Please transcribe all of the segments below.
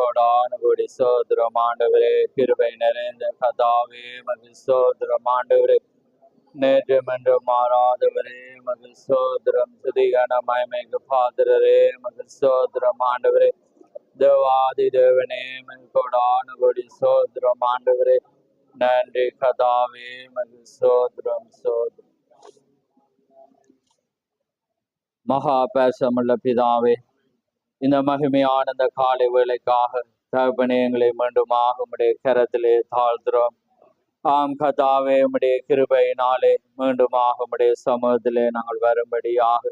கோடான கோடி சோதரம் ஆண்டவரே. கிருபை நிறைந்த கதாவே மகிழ் சோதரம் ஆண்டவரே. நேற்றும் என்று மாறாதவரே மகிழ் சோதரம். துதிகன மயமைக்கு பாத்திரரே மகிழ் சோதரம் ஆண்டவரே. தேவாதி தேவனே கோடான கோடி சோதரம் ஆண்டவரே. நன்றி கதாவே மகிழ் சோதரம் சோதரம். மகா பேசமுள்ள பிதாவே, இந்த மகிமையான இந்த காலை வேளைக்காக தகப்பனே எங்களை மீண்டுமாக உம்முடைய கரத்திலே தாழ்த்துறோம். ஆம் கதாவே, உம்முடைய கிருபையினாலே மீண்டுமாக உம்முடைய சமூகத்திலே நாங்கள் வரும்படியாக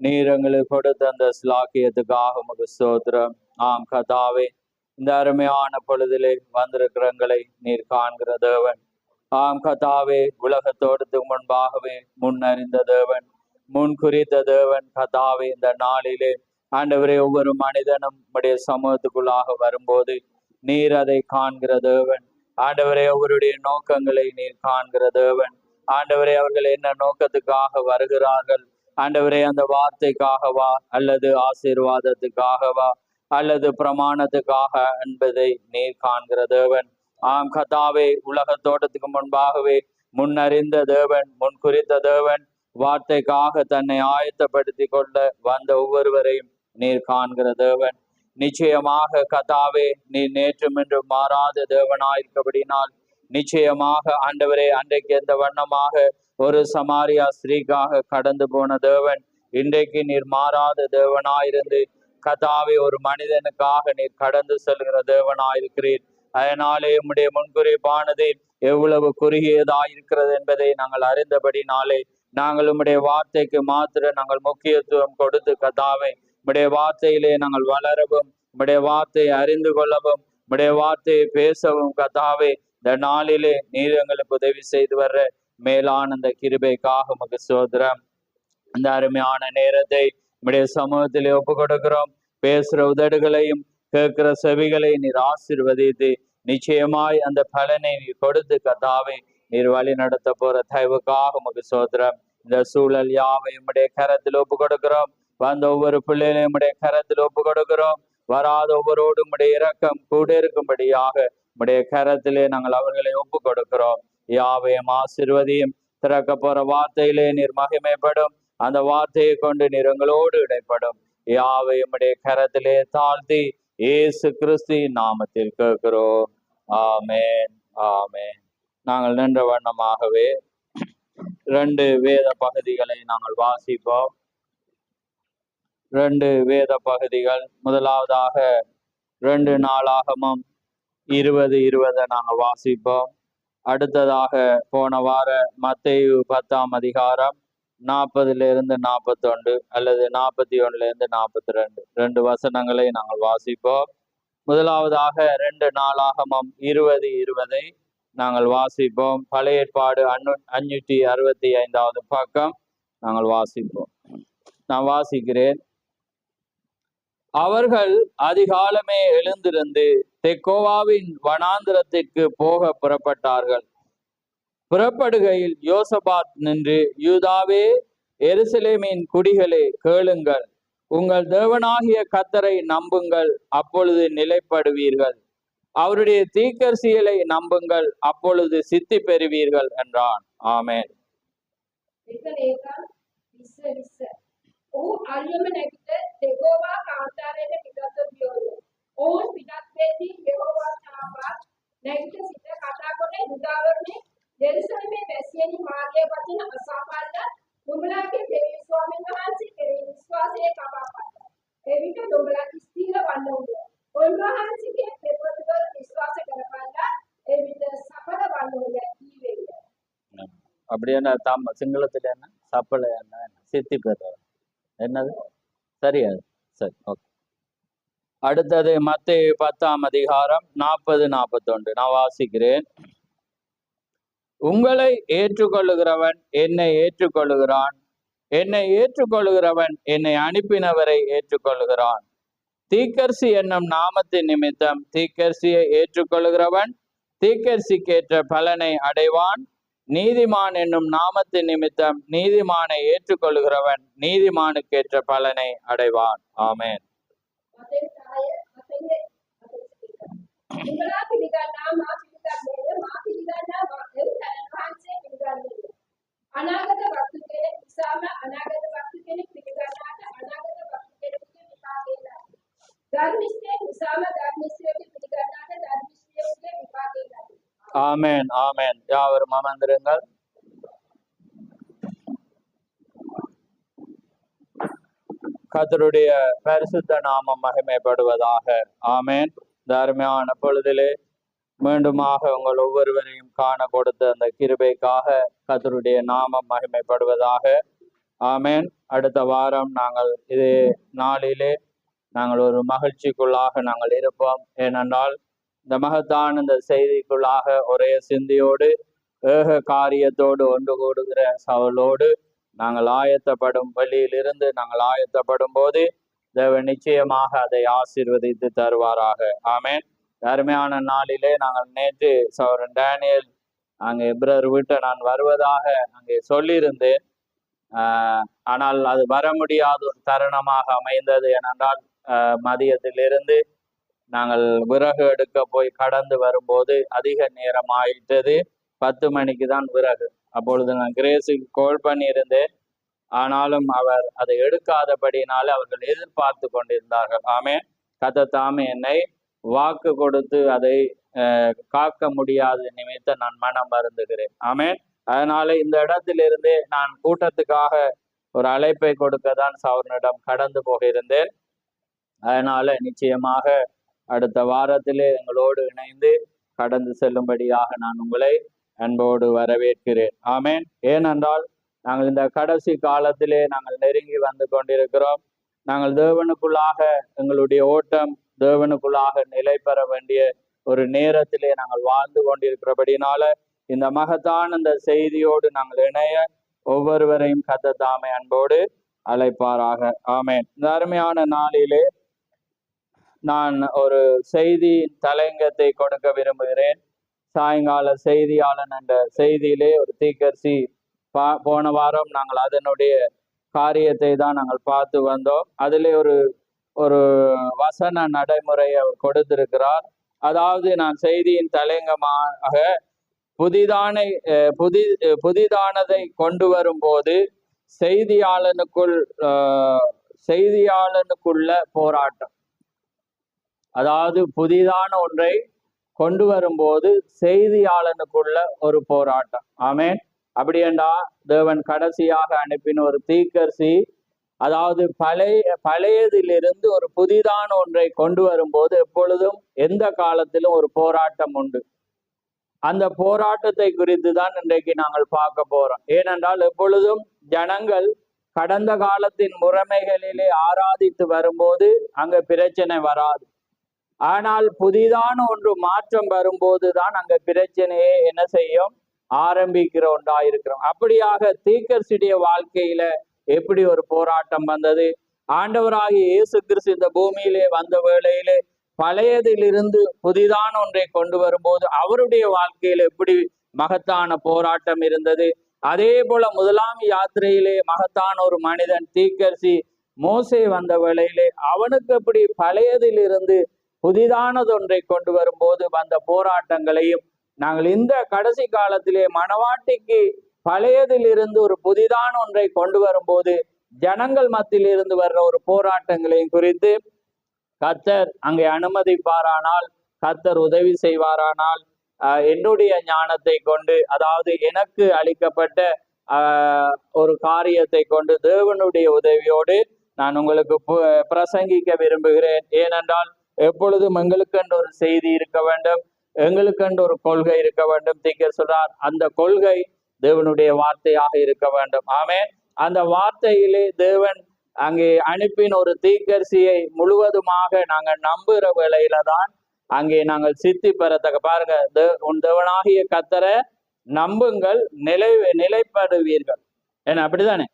நீர் எங்களுக்கு கொடுத்த அந்த ஸ்லாக்கியத்துக்காக உமக்கு ஸ்தோத்திரம். ஆம் கதாவே, இந்த அருமையான பொழுதிலே வந்திருக்கிறங்களை நீர் காண்கிற தேவன். ஆம் கதாவே, உலகத்தோடத்துக்கு முன்பாகவே முன்னறிந்த தேவன், முன் குறித்த தேவன். கதாவே, இந்த நாளிலே ஆண்டவரே ஒவ்வொரு மனிதனும் உடைய சமூகத்துக்குள்ளாக வரும்போது நீர் அதை காண்கிற தேவன். ஆண்டவரே அவருடைய நோக்கங்களை நீர் காண்கிற தேவன். ஆண்டவரே அவர்கள் என்ன நோக்கத்துக்காக வருகிறார்கள், ஆண்டவரே அந்த வார்த்தைக்காகவா அல்லது ஆசீர்வாதத்துக்காகவா அல்லது பிரமாணத்துக்காக என்பதை நீர் காண்கிற தேவன். ஆம் கதாவே, உலக தோட்டத்துக்கு முன்பாகவே முன்னறிந்த தேவன், முன் குறித்த தேவன். வார்த்தைக்காக தன்னை ஆயத்தப்படுத்தி கொள்ள வந்த ஒவ்வொருவரையும் நீர் காண்கிற தேவன். நிச்சயமாக கதாவே, நீர் நேற்றும் என்று மாறாத தேவனாயிருக்கபடினால் நிச்சயமாக ஆண்டவரே அன்றைக்கு எந்த வண்ணமாக ஒரு சமாரியா ஸ்திரீக்காக கடந்து போன தேவன், இன்றைக்கு நீர் மாறாத தேவனாயிருந்து கதாவே ஒரு மனிதனுக்காக நீர் கடந்து செல்கிற தேவனாயிருக்கிறீர். அதனாலே உம்முடைய முன்குறிப்பானது எவ்வளவு குறுகியதாயிருக்கிறது என்பதை நாங்கள் அறிந்தபடினாலே நாங்கள் உம்முடைய வார்த்தைக்கு மாத்திர நாங்கள் முக்கியத்துவம் கொடுத்து கதாவே உம்முடைய வார்த்தையிலே நாங்கள் வளரவும், உம்முடைய வார்த்தையை அறிந்து கொள்ளவும், உம்முடைய வார்த்தையை பேசவும் கதாவே இந்த நாளிலே நீர் எங்களுக்கு உதவி செய்து வர்ற மேலான அந்த கிருபைக்காக உமக்கு ஸ்தோத்திரம். அந்த அருமையான நேரத்தை உம்முடைய சமூகத்திலே ஒப்பு கொடுக்கிறோம். பேசுற உதடுகளையும் கேட்கிற செவிகளை நீர் ஆசீர்வதித்து நிச்சயமாய் அந்த பலனை நீர் கொடுத்து கதாவே நீர் வழி நடத்த போற தயவுக்காக உமக்கு ஸ்தோத்திரம். இந்த சூழல் யாவையும் உம்முடைய கரத்தில் ஒப்பு கொடுக்கிறோம். வந்த ஒவ்வொரு பிள்ளைகளையும் உம்முடைய கரத்தில் ஒப்பு கொடுக்கிறோம். வராத ஒவ்வொருவரோடு உம்முடைய இரக்கம் கூட இருக்கும்படியாக உம்முடைய கரத்திலே நாங்கள் அவர்களை ஒப்பு கொடுக்கிறோம். யாவையும் ஆசீர்வதியும். திறக்க போற வார்த்தையிலே நீர் மகிமைப்படும். அந்த வார்த்தையை கொண்டு நீர் எங்களோடு இடைப்படும். யாவையும் உம்முடைய கரத்திலே தாழ்த்தி இயேசு கிறிஸ்துவின் நாமத்தில் கேட்கிறோம். ஆமேன், ஆமேன். நாங்கள் நின்ற வண்ணமாகவே 2 வேத பகுதிகளை நாங்கள் வாசிப்போம். 2 வேத பகுதிகள். முதலாவதாக 2 நாளாகமம் 20:20 நாங்கள் வாசிப்போம். அடுத்ததாக போன வார மத்தேயு 10ஆம் அதிகாரம் 40 - 41 அல்லது 41 - 42 2 வசனங்களை நாங்கள் வாசிப்போம். முதலாவதாக 2 நாளாகமம் 20:20 நாங்கள் வாசிப்போம். பழைய ஏற்பாடு 565வது பக்கம் நாங்கள் வாசிப்போம். நான் வாசிக்கிறேன். அவர்கள் அதிகாலமே எழுந்திருந்து தெக்கோவாவின் வனாந்திரத்திற்கு போக புறப்பட்டார்கள். புறப்படுகையில் யோசபாத் நின்று, யூதாவே, எருசலேமின் குடிகளே, கேளுங்கள், உங்கள் தேவனாகிய கர்த்தரை நம்புங்கள், அப்பொழுது நிலைப்படுவீர்கள். அவருடைய தீர்க்கதரிசிகளை நம்புங்கள், அப்பொழுது சித்தி பெறுவீர்கள் என்றான். ஆமென். දෙරිසනේ වැසියනි මාගේ වචන අසාපල්ල දුඹලාගේ දෙවි ස්වාමීන් වහන්සේ කෙරෙහි විශ්වාසයේ කපාපල්ල. එවිට දුඹලා ස්ථිර වන්නෝද. උන්වහන්සේගේ ප්‍රතිපදවල විශ්වාස කරපල්ල. එවිට සඵල වන්නෝද කීවේය. அப்படின்னா சிங்களத்துல என்ன சப்பல என்ன சித்தி பெற என்னது சரியா? சரி, ஓகே. அடுத்தது மத்தேயு 10ஆம் அதிகாரம் 40-41 நான் வாசிக்கிறேன். உங்களை ஏற்றுக்கொள்ளுகிறவன் என்னை ஏற்றுக்கொள்ளுகிறான், என்னை ஏற்றுக்கொள்ளுகிறவன் என்னை அனுப்பினவரை ஏற்றுக்கொள்ளுகிறான். தீர்க்கதரிசி என்னும் நாமத்தின் நிமித்தம் தீர்க்கதரிசியை ஏற்றுக்கொள்ளுகிறவன் தீர்க்கதரிசிக்கேற்ற பலனை அடைவான். நீதிமான் என்னும் நாமத்தின் நிமித்தம் நீதிமானை ஏற்றுக்கொள்ளுகிறவன் நீதிமானுக்கேற்ற பலனை அடைவான். ஆமென். උඹලා පිළිගන්නා මා පිළිගන්නේය මා පිළිගන්නා මා එරුතන වහන්සේ පිළිගන්නේය. අනාගත වස්තු කෙනෙක් නිසාම අනාගත වස්තු කෙනෙක් පිළිගන්නාට අනාගත වස්තු කෙනෙකුගේ විපාකය ලැබේ. ධර්මිෂ්ඨයෙක් නිසාම ධර්මිෂ්ඨයෙක් පිළිගන්නාට ධර්මිෂ්ඨයෙකුගේ විපාකය ලැබේ. ஆமென் ஆமென். யாவரும் அமர்ந்திருங்கள். கர்த்தருடைய பரிசுத்த நாமம் மகிமைப்படுவதாக. ஆமென். தர்மையான பொழுதிலே மீண்டுமாக உங்கள் ஒவ்வொருவரையும் காண கொடுத்த அந்த கிருபைக்காக கர்த்தருடைய நாமம் மகிமைப்படுவதாக. ஆமென். அடுத்த வாரம் நாங்கள் இதே நாளிலே நாங்கள் ஒரு மகிழ்ச்சிக்குள்ளாக நாங்கள் இருப்போம். ஏனென்றால் இந்த மகத்தான இந்த செய்திக்குள்ளாக ஒரே சிந்தியோடு ஏக காரியத்தோடு ஒன்று கூடுகிற சவலோடு நாங்கள் ஆயத்தப்படும் வழியிலிருந்து நாங்கள் ஆயத்தப்படும் போது தேவன் நிச்சயமாக அதை ஆசீர்வதித்து தருவாராக. ஆமென். அருமையான நாளிலே நாங்கள் நேற்று சௌரன் டேனியல் அங்கே எப்ரர் வீட்டை நான் வருவதாக அங்கே சொல்லியிருந்தேன். ஆனால் அது வர முடியாத ஒரு தருணமாக அமைந்தது. ஏனென்றால் மதியத்திலிருந்து நாங்கள் விறகு எடுக்க போய் கடந்து வரும்போது அதிக நேரம் ஆயிட்டது. 10 மணிக்கு தான் விறகு. அப்பொழுது நான் கிரேஸுக்கு கால் பண்ணியிருந்தேன். ஆனாலும் அவர் அதை எடுக்காதபடினால அவர்கள் எதிர்பார்த்து கொண்டிருந்தார்கள். ஆமென். கர்த்தர் தாமே என்னை வாக்கு கொடுத்து அதை காக்க முடியாத நிமித்தம் நான் மனம் வருந்துகிறேன். ஆமென். அதனால இந்த இடத்திலிருந்தே நான் கூட்டத்துக்காக ஒரு அழைப்பை கொடுக்க தான் சௌரனிடம் கடந்து போகிருந்தேன். அதனால நிச்சயமாக அடுத்த வாரத்திலே எங்களோடு இணைந்து கடந்து செல்லும்படியாக நான் உங்களை அன்போடு வரவேற்கிறேன். ஆமென். ஏனென்றால் நாங்கள் இந்த கடைசி காலத்திலே நாங்கள் நெருங்கி வந்து கொண்டிருக்கிறோம். நாங்கள் தேவனுக்குள்ளாக எங்களுடைய ஓட்டம் தேவனுக்குள்ளாக நிலை பெற வேண்டிய ஒரு நேரத்திலே நாங்கள் வாழ்ந்து கொண்டிருக்கிறபடினால இந்த மகத்தான இந்த செய்தியோடு நாங்கள் இணைய ஒவ்வொருவரையும் கர்த்தர் தாமே அன்போடு அழைப்பாராக. ஆமென். இந்த அருமையான நாளிலே நான் ஒரு செய்தி தலையங்கத்தை கொடுக்க விரும்புகிறேன். சாயங்கால செய்தியாளன் என்ற செய்தியிலே ஒரு தீர்க்கதரிசி போன வாரம் நாங்கள் அதனுடைய காரியத்தை தான் நாங்கள் பார்த்து வந்தோம். அதிலே ஒரு வசன நடைமுறை அவர் கொடுத்திருக்கிறார். அதாவது நான் செய்தியின் தலையங்கமாக புதிதானதை கொண்டு வரும்போது செய்தியாளனுக்குள்ள போராட்டம். அதாவது புதிதான ஒன்றை கொண்டு வரும்போது செய்தியாளனுக்குள்ள ஒரு போராட்டம். ஆமென். அப்படி என்றா தேவன் கடைசியாக அனுப்பின ஒரு தீர்க்கதரிசி, அதாவது பழையதிலிருந்து ஒரு புதிதான ஒன்றை கொண்டு வரும்போது எப்பொழுதும் எந்த காலத்திலும் ஒரு போராட்டம் உண்டு. அந்த போராட்டத்தை குறித்து தான் இன்றைக்கு நாங்கள் பார்க்க போறோம். ஏனென்றால் எப்பொழுதும் ஜனங்கள் கடந்த காலத்தின் முறைமைகளிலே ஆராதித்து வரும்போது அங்க பிரச்சனை வராது. ஆனால் புதிதான ஒன்று மாற்றம் வரும்போது தான் அங்க பிரச்சனையே என்ன செய்யும் ஆரம்பிக்கிற ஒன்றாயிருக்கிறோம். அப்படியாக தீர்க்கதரிசியுடைய வாழ்க்கையில எப்படி ஒரு போராட்டம் வந்தது? ஆண்டவராகிய இயேசு கிறிஸ்து இந்த பூமியிலே வந்த வேளையிலே பழையதிலிருந்து புதிதான ஒன்றை கொண்டு வரும்போது அவருடைய வாழ்க்கையில எப்படி மகத்தான போராட்டம் இருந்தது? அதே போல முதலாம் யாத்திரையிலே மகத்தான ஒரு மனிதன் தீர்க்கதரிசி மோசே வந்த வேளையிலே அவனுக்கு எப்படி பழையதிலிருந்து புதிதானது ஒன்றை கொண்டு வரும்போது வந்த போராட்டங்களையும் நாங்கள் இந்த கடைசி காலத்திலே மணவாட்டிக்கு பழையதிலிருந்து ஒரு புதிதான ஒன்றை கொண்டு வரும்போது ஜனங்கள் மத்தியில் இருந்து வர்ற ஒரு போராட்டங்களையும் குறித்து கர்த்தர் அங்கே அனுமதிப்பாரானால், கர்த்தர் உதவி செய்வாரானால், என்னுடைய ஞானத்தை கொண்டு, அதாவது எனக்கு அளிக்கப்பட்ட ஒரு காரியத்தை கொண்டு தேவனுடைய உதவியோடு நான் உங்களுக்கு பிரசங்கிக்க விரும்புகிறேன். ஏனென்றால் எப்பொழுதும் எங்களுக்கென்று ஒரு செய்தி இருக்க வேண்டும், எங்களுக்கென்று ஒரு கொள்கை இருக்க வேண்டும். தீர்க்கதரிசி சொல்றார், அந்த கொள்கை தேவனுடைய வார்த்தையாக இருக்க வேண்டும். ஆமென். அந்த வார்த்தையிலே தேவன் அங்கே அனுப்பின ஒரு தீர்க்கதரிசியை முழுவதுமாக நாங்கள் நம்புகிற வேளையில தான் அங்கே நாங்கள் சித்தி பெறத்தக்க. பாருங்க, உன் தேவனாகிய கர்த்தரை நம்புங்கள், நிலைப்படுவீர்கள். ஏன்னா அப்படித்தானே,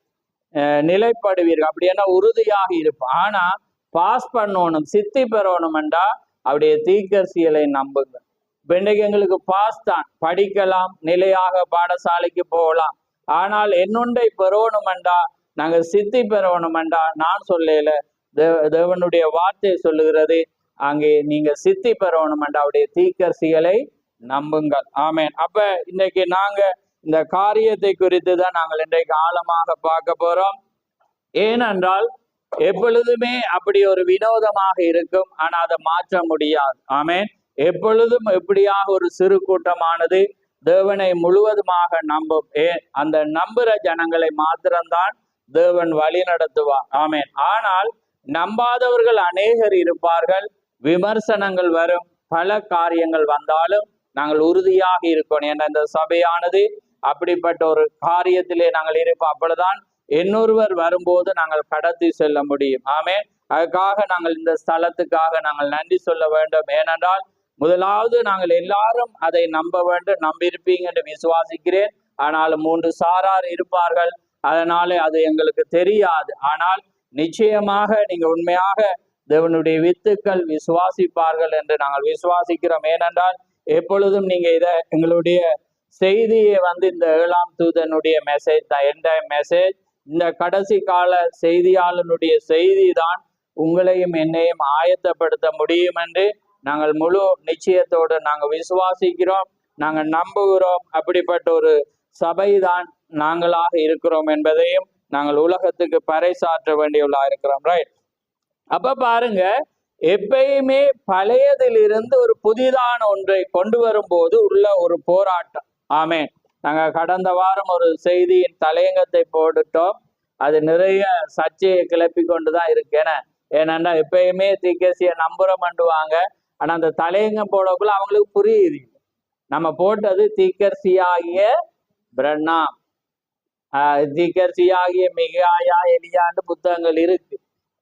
நிலைப்படுவீர்கள். அப்படி என்ன உறுதியாக இருப்போம். ஆனா பாஸ் பண்ணணும், சித்தி பெறணும்டா அப்படியே தீர்க்கதரிசிகளை நம்புங்க. இன்றைக்கு எங்களுக்கு பாஸ் தான், படிக்கலாம், நிலையாக பாடசாலைக்கு போகலாம். ஆனால் என்னொன்றை பெறணுமெண்டா, நாங்கள் சித்தி பெறணுமெண்டா நான் சொல்லல, தேவனுடைய வார்த்தை சொல்லுகிறது. அங்கே நீங்க சித்தி பெறணும் என்ற அவருடைய தீக்கரசிகளை நம்புங்கள். ஆமேன். அப்ப இன்னைக்கு நாங்க இந்த காரியத்தை குறித்து தான் நாங்கள் இன்றைக்கு ஆழமாக பார்க்க போறோம். ஏனென்றால் எப்பொழுதுமே அப்படி ஒரு வினோதமாக இருக்கும், ஆனா அதை மாற்ற முடியாது. ஆமேன். எப்பொழுதும் எப்படியாக ஒரு சிறு கூட்டமானது தேவனை முழுவதுமாக நம்பும். அந்த நம்புற ஜனங்களை மாத்திரம்தான் தேவன் வழி நடத்துவார். ஆமேன். ஆனால் நம்பாதவர்கள் அநேகர் இருப்பார்கள். விமர்சனங்கள் வரும், பல காரியங்கள் வந்தாலும் நாங்கள் உறுதியாக இருக்கணும். என்ற இந்த சபையானது அப்படிப்பட்ட ஒரு காரியத்திலே நாங்கள் இருப்போம். அப்பொழுதுதான் இன்னொருவர் வரும்போது நாங்கள் கடத்தி செல்ல முடியும். ஆமே. அதுக்காக நாங்கள் இந்த ஸ்தலத்துக்காக நாங்கள் நன்றி சொல்ல வேண்டும். ஏனென்றால் முதலாவது நாங்கள் எல்லாரும் அதை நம்ப வேண்டும். நம்பியிருப்பீங்க என்று விசுவாசிக்கிறேன். ஆனால் 3 சாரார் இருப்பார்கள், அதனால அது எங்களுக்கு தெரியாது. ஆனால் நிச்சயமாக நீங்க உண்மையாக தேவனுடைய வித்துக்கள் விசுவாசிப்பார்கள் என்று நாங்கள் விசுவாசிக்கிறோம். ஏனென்றால் எப்பொழுதும் நீங்க இதை எங்களுடைய செய்தியை இந்த 7ஆம் தூதனுடைய மெசேஜ் தான், எந்த மெசேஜ், இந்த கடைசி கால செய்தியாளனுடைய செய்தி தான் உங்களையும் என்னையும் ஆயத்தப்படுத்த முடியும் என்று நாங்கள் முழு நிச்சயத்தோடு நாங்கள் விசுவாசிக்கிறோம், நாங்கள் நம்புகிறோம். அப்படிப்பட்ட ஒரு சபைதான் நாங்களாக இருக்கிறோம் என்பதையும் நாங்கள் உலகத்துக்கு பறைசாற்ற வேண்டியவர்களாக இருக்கிறோம். ரைட். அப்ப பாருங்க, எப்பயுமே பழையதிலிருந்து ஒரு புதிதான ஒன்றை கொண்டு வரும்போது உள்ள ஒரு போராட்டம். ஆமேன். நாங்க கடந்த வாரம் ஒரு செய்தியின் தலையங்கத்தை போட்டுட்டோம். அது நிறைய சர்ச்சையை கிளப்பி கொண்டுதான் இருக்கேன். ஏன்னா எப்பயுமே தீக்கசிய நம்புறோம்ண்டுவாங்க, ஆனா அந்த தலையங்கம் போடக்குள்ள அவங்களுக்கு புரியுது. நம்ம போட்டது தீக்கர்சியாகிய பிரண்ணாம், தீக்கர்சியாகிய மிகாயா, எலியாண்டு புத்தகங்கள் இருக்கு.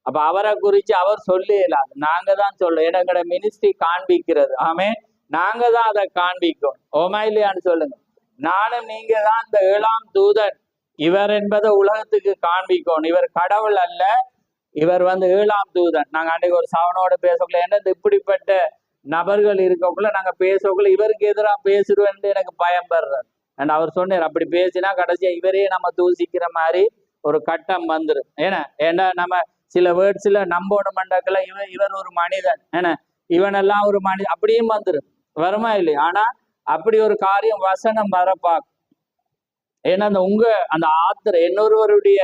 அப்ப அவரை குறிச்சு அவர் சொல்லலாது, நாங்க தான் சொல்ல. எங்களோட மினிஸ்ட்ரி காண்பிக்கிறது. ஆமே, நாங்க தான் அதை காண்பிக்கும். ஓமா இல்லையான்னு சொல்லுங்க. நானும் நீங்க தான் இந்த 7ஆம் தூதன் இவர் என்பதை உலகத்துக்கு காண்பிக்கணும். இவர் கடவுள் அல்ல, இவர் 7ஆம் தூதன். நாங்க அன்றைக்கு ஒரு சவனோட பேசக்குள்ள என்னது இப்படிப்பட்ட நபர்கள் இருக்கக்குள்ள நாங்க பேசக்குள்ள இவருக்கு எதிராக பேசுறோன்னு எனக்கு பயம் பெறுறாரு. அவர் சொன்னார், அப்படி பேசினா கடைசியா இவரே நம்ம தூசிக்கிற மாதிரி ஒரு கட்டம் வந்துடும். ஏன்னா நம்ம சில வேர்ட்ஸ்ல நம்பணும் மண்டக்கல இவர் ஒரு மனிதன், இவனெல்லாம் ஒரு மனிதன் அப்படியும் வந்துடும், வருமா இல்லையா? ஆனா அப்படி ஒரு காரியம் வசனம் வரப்பாக்கு. ஏன்னா அந்த ஆத்திர இன்னொருவருடைய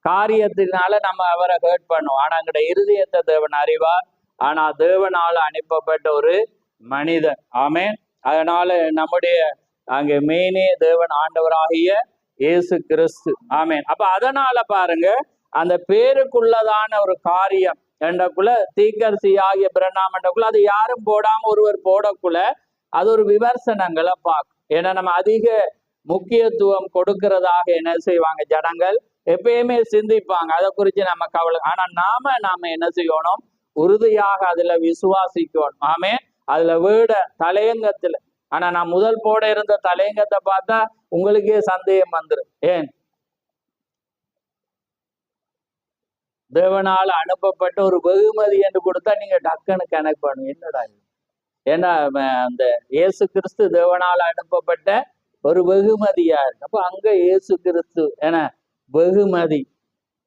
காரியத்தினால நம்ம அவரை ஹேர்ட் பண்ணுவோம். ஆனா அங்கட இருதயத்தை தேவன் அறிவார். ஆனா தேவனால அனுப்பப்பட்ட ஒரு மனிதன். ஆமேன். அதனால நம்முடைய அங்க மெயினே தேவன் ஆண்டவராகிய இயேசு கிறிஸ்து. ஆமேன். அப்ப அதனால பாருங்க, அந்த பேருக்குள்ளதான ஒரு காரியம் என்றக்குள்ள தீக்கர்சி ஆகிய பிரண்ணாம் என்றக்குள்ள அது யாரும் போடாம ஒருவர் போடக்குள்ள அது ஒரு விமர்சனங்களை பார்க்கும். ஏன்னா நம்ம அதிக முக்கியத்துவம் கொடுக்கிறதாக என்ன செய்வாங்க ஜனங்கள், எப்பயுமே சிந்திப்பாங்க, அதை குறித்து நம்ம கவலை. ஆனா நாம என்ன செய்யணும், உறுதியாக அதுல விசுவாசிக்கணும். ஆமே. அதுல வீட தலையங்கத்துல, ஆனா நான் முதல் போட இருந்த தலையங்கத்தை பார்த்தா உங்களுக்கே சந்தேகம் வந்துடும். ஏன்? தேவனால அனுப்பப்பட்ட ஒரு வெகுமதி என்று கொடுத்தா நீங்க டக்குன்னு கனெக்ட் பண்ணுங்க, என்னடா? ஏன்னா அந்த இயேசு கிறிஸ்து தேவனால அனுப்பப்பட்ட ஒரு வெகுமதியா இருக்கு. அப்ப அங்க இயேசு கிறிஸ்து என வெகுமதி,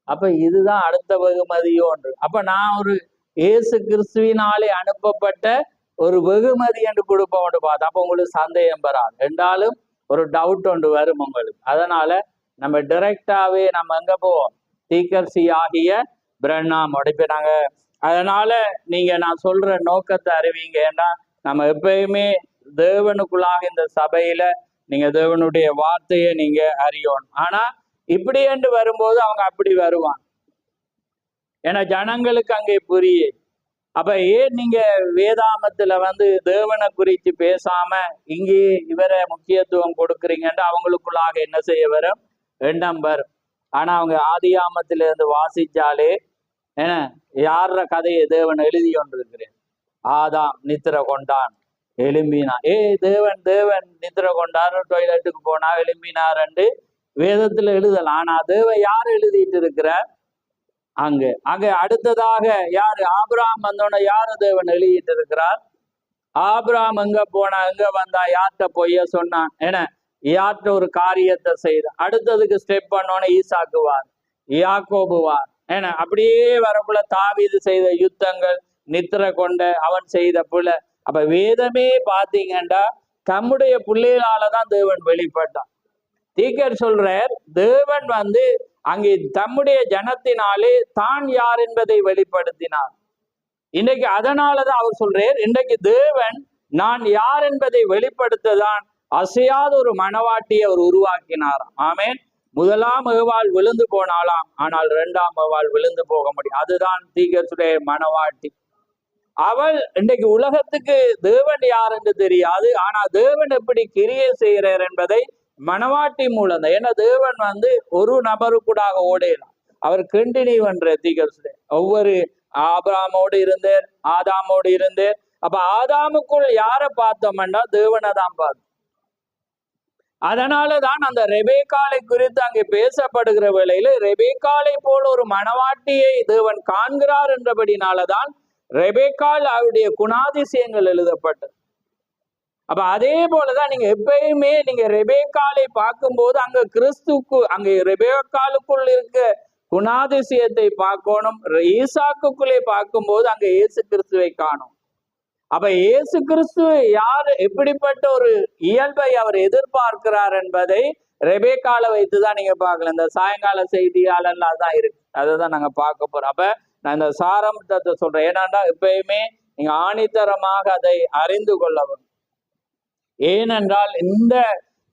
அப்ப இதுதான் அடுத்த வெகுமதியோ ஒன்று. அப்ப நான் ஒரு இயேசு கிறிஸ்துவினாலே அனுப்பப்பட்ட ஒரு வெகுமதி என்று கொடுப்போம் பார்த்தா அப்ப உங்களுக்கு சந்தேகம் வராது. என்றாலும் ஒரு டவுட் ஒன்று வரும் உங்களுக்கு. அதனால நம்ம டைரக்டாவே நம்ம எங்க போவோம், தீக்கர்சி ஆகிய பிரண்ணாம் உடைப்பினாங்க. அதனால நீங்க நான் சொல்ற நோக்கத்தை அறிவிங்க. ஏன்னா நம்ம எப்பயுமே தேவனுக்குள்ளாக இந்த சபையில நீங்க தேவனுடைய வார்த்தையை நீங்க அறியணும். ஆனா இப்படி என்று வரும்போது அவங்க அப்படி வருவாங்க, ஏன்னா ஜனங்களுக்கு அங்கே புரிய. அப்ப ஏன் நீங்க வேதாமத்துல தேவனை குறித்து பேசாம இங்கே இவரை முக்கியத்துவம் கொடுக்குறீங்கன்னு அவங்களுக்குள்ளாக என்ன செய்ய வரும், எண்ணம் வரும். ஆனா அவங்க ஆதியாமத்தில இருந்து வாசிச்சாலே யார கதையை தேவன் எழுதி கொண்டிருக்கிறேன். ஆதாம் நித்திர கொண்டான் எழும்பினான். தேவன் நித்திர கொண்டார், டொய்லெட்டுக்கு போனா எழும்பினார் என்று வேதத்துல எழுதலாம். ஆனா தேவன் யார் எழுதிட்டு இருக்கிறார்? அங்க அடுத்ததாக யாரு? ஆபிரகாம் வந்தோன்னா யாரு தேவன் எழுதிட்டு இருக்கிறார்? ஆபிரகாம் எங்க போனா எங்க வந்தா யார்கிட்ட பொய்ய சொன்னான், யார்கிட்ட ஒரு காரியத்தை செய்த, அடுத்ததுக்கு ஸ்டெப் பண்ணோன்னு ஈசாக்குவார், யாக்கோபுவார். அப்படியே வரக்குள்ள தாவீது செய்த யுத்தங்கள், நித்திரை கொண்ட அவன் செய்த பிள்ளை. அப்ப வேதமே பாத்தீங்கன்னா தம்முடைய பிள்ளைகளாலதான் தேவன் வெளிப்பட்டான். தீக்கர் சொல்றார், தேவன் அங்கே தம்முடைய ஜனத்தினாலே தான் யார் என்பதை வெளிப்படுத்தினார். இன்னைக்கு அதனாலதான் அவர் சொல்றார், இன்றைக்கு தேவன் நான் யார் என்பதை வெளிப்படுத்ததான் அசையாத ஒரு மனவாட்டியை அவர் உருவாக்கினார். ஆமேன். முதலாம் ஏவாள் விழுந்து போனாலாம், ஆனால் இரண்டாம் ஏவாள் விழுந்து போக முடியும். அதுதான் தீக்கருடைய மனவாட்டி. அவள் இன்றைக்கு உலகத்துக்கு தேவன் யார் என்று தெரியாது, ஆனா தேவன் எப்படி கிரியை செய்கிறார் என்பதை மனவாட்டி மூலம் தான். ஏன்னா தேவன் ஒரு நபருக்கூடாக ஓடையலாம். அவர் கண்டினியூ பண்ற தீக்கருடைய ஒவ்வொரு ஆபிரகாமோடு இருந்தார், ஆதாமோடு இருந்தார். அப்ப ஆதாமுக்குள் யாரை பார்த்தோம்னா தேவனை தான் பார்த்தோம். அதனாலதான் அந்த ரெபேக்காலை குறித்து அங்கே பேசப்படுகிற வேளையில ரெபேக்காலை போல ஒரு மனவாட்டியை தேவன் காண்கிறார் என்றபடினாலதான் ரெபேக்கால் அவருடைய குணாதிசயங்கள் எழுதப்பட்டது. அப்ப அதே போலதான் நீங்க எப்பயுமே நீங்க ரெபேக்காலை பார்க்கும்போது அங்க கிறிஸ்துக்கு அங்கே ரெபேக்காலுக்குள் இருக்க குணாதிசயத்தை பார்க்கணும். ஈசாக்குள்ளே பார்க்கும்போது அங்க இயேசு கிறிஸ்துவை காணும். அப்ப இயேசு கிறிஸ்து யார், எப்படிப்பட்ட ஒரு இயல்பை அவர் எதிர்பார்க்கிறார் என்பதை ரெபேக்கால வைத்துதான் நீங்க பார்க்கலாம். இந்த சாயங்கால செய்தியாளர்லாம் தான் இருக்கு, அதைதான் நாங்க பார்க்க போறோம். அப்ப நான் இந்த சாரம்சத்தை சொல்றேன். ஏன்னாண்டா எப்பயுமே நீங்க ஆணித்தரமாக அதை அறிந்து கொள்ளவும். ஏனென்றால் இந்த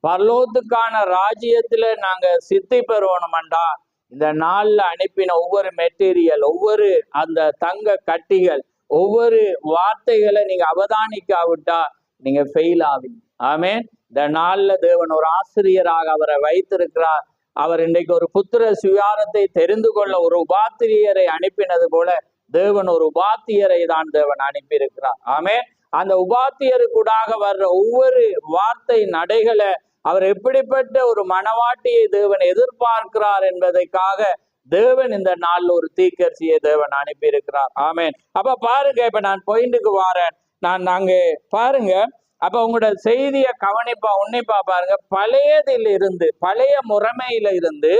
பரலோகத்துக்கான ராஜ்யத்துல நாங்க சித்தி பெறணும்டா இந்த நாள்ல அனுப்பின ஒவ்வொரு மெட்டீரியல், ஒவ்வொரு அந்த தங்க கட்டிகள், ஒவ்வொரு வார்த்தைகளை நீங்க அவதானிக்காவிட்டா நீங்க ஃபெயில் ஆவீங்க. ஆமேன். இந்த நாள்ல தேவன் ஒரு ஆசிரியராக அவரை வைத்திருக்கிறார். அவர் இன்றைக்கு ஒரு புத்திர சுயாரத்தை தெரிந்து கொள்ள ஒரு உபாத்திரியரை அனுப்பினது போல தேவன் ஒரு உபாத்தியரை தான் தேவன் அனுப்பியிருக்கிறார். ஆமேன். அந்த உபாத்தியருக்கூடாக வர்ற ஒவ்வொரு வார்த்தை நடைகளை அவர் எப்படிப்பட்ட ஒரு மனவாட்டியை தேவன் எதிர்பார்க்கிறார் என்பதற்காக தேவன் இந்த நாள்ல ஒரு தீர்க்கதரிசியை தேவன் அனுப்பி இருக்கிறார். ஆமேன். அப்ப பாருங்க, இப்ப நான் பாயிண்ட்டுக்கு வாரேன். நாங்க பாருங்க, அப்ப உங்களோட செய்தியை கவனிப்பா உன்னிப்பா பாருங்க. பழையதில் இருந்து, பழைய முறைமையில இருந்து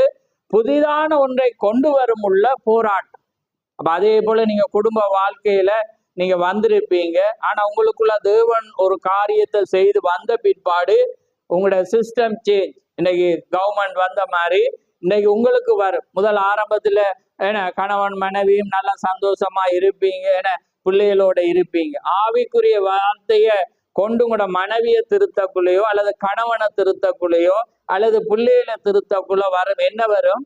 புதிதான ஒன்றை கொண்டு வரும் உள்ள போராட்டம். அப்ப அதே போல நீங்க குடும்ப வாழ்க்கையில நீங்க வந்திருப்பீங்க. ஆனா உங்களுக்குள்ள தேவன் ஒரு காரியத்தை செய்து வந்த பிற்பாடு உங்களோட சிஸ்டம் சேஞ்ச். இன்னைக்கு கவர்மெண்ட் வந்த மாதிரி இன்னைக்கு உங்களுக்கு வரும். முதல் ஆரம்பத்துல கணவன் மனைவியும் நல்லா சந்தோஷமா இருப்பீங்க, பிள்ளைகளோட இருப்பீங்க. ஆவிக்குரிய வார்த்தைய கொண்டு உங்களோட மனைவியை திருத்தக்குள்ளையோ அல்லது கணவனை திருத்தக்குள்ளையோ அல்லது பிள்ளைகளை திருத்தக்குள்ள வரும். என்ன வரும்?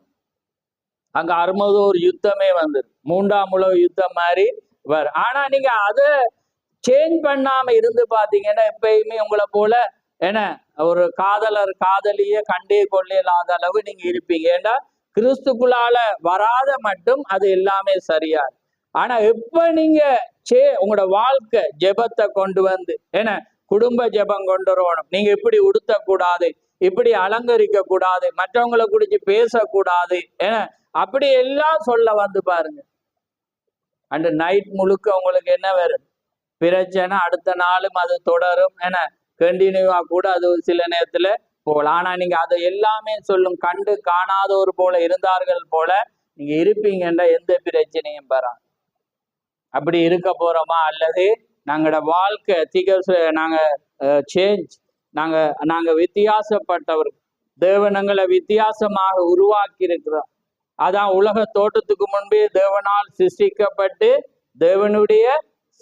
அங்க அருமது ஒரு யுத்தமே வந்துடும், 3ஆம் உலக யுத்தம் மாதிரி வரும். ஆனா நீங்க அதை சேஞ்ச் பண்ணாம இருந்து பாத்தீங்கன்னா எப்பயுமே உங்களை போல ஒரு காதலர் காதலிய கண்டே கொள்ளையில்லாத அளவு நீங்க இருப்பீங்க. ஏன்னா கிறிஸ்துக்குள்ளால வராத மட்டும் அது எல்லாமே சரியா. ஆனா எப்ப நீங்க உங்களோட வாழ்க்கை ஜெபத்தை கொண்டு வந்து குடும்ப ஜெபம் கொண்டு வரணும். நீங்க இப்படி உடுத்தக்கூடாது, இப்படி அலங்கரிக்க கூடாது, மற்றவங்களை குறிச்சு பேசக்கூடாது, அப்படி எல்லாம் சொல்ல வந்து பாருங்க. அண்ட் நைட் முழுக்க உங்களுக்கு என்ன வரும்? பிரச்சனை. அடுத்த நாளும் அது தொடரும். கண்டினியூவா கூட அது சில நேரத்துல போகலாம். ஆனா நீங்க அதை எல்லாமே சொல்லும் கண்டு காணாதோர் போல இருந்தார்கள் போல நீங்க இருப்பீங்கன்ற எந்த பிரச்சனையும் பெறாங்க. அப்படி இருக்க போறோமா? அல்லது நாங்களோட வாழ்க்கை நாங்க சேஞ்ச், நாங்க வித்தியாசப்பட்டவர், தேவனங்களை வித்தியாசமாக உருவாக்கி இருக்கிறோம். அதான் உலக தோட்டத்துக்கு முன்பே தேவனால் சிருஷ்டிக்கப்பட்டு தேவனுடைய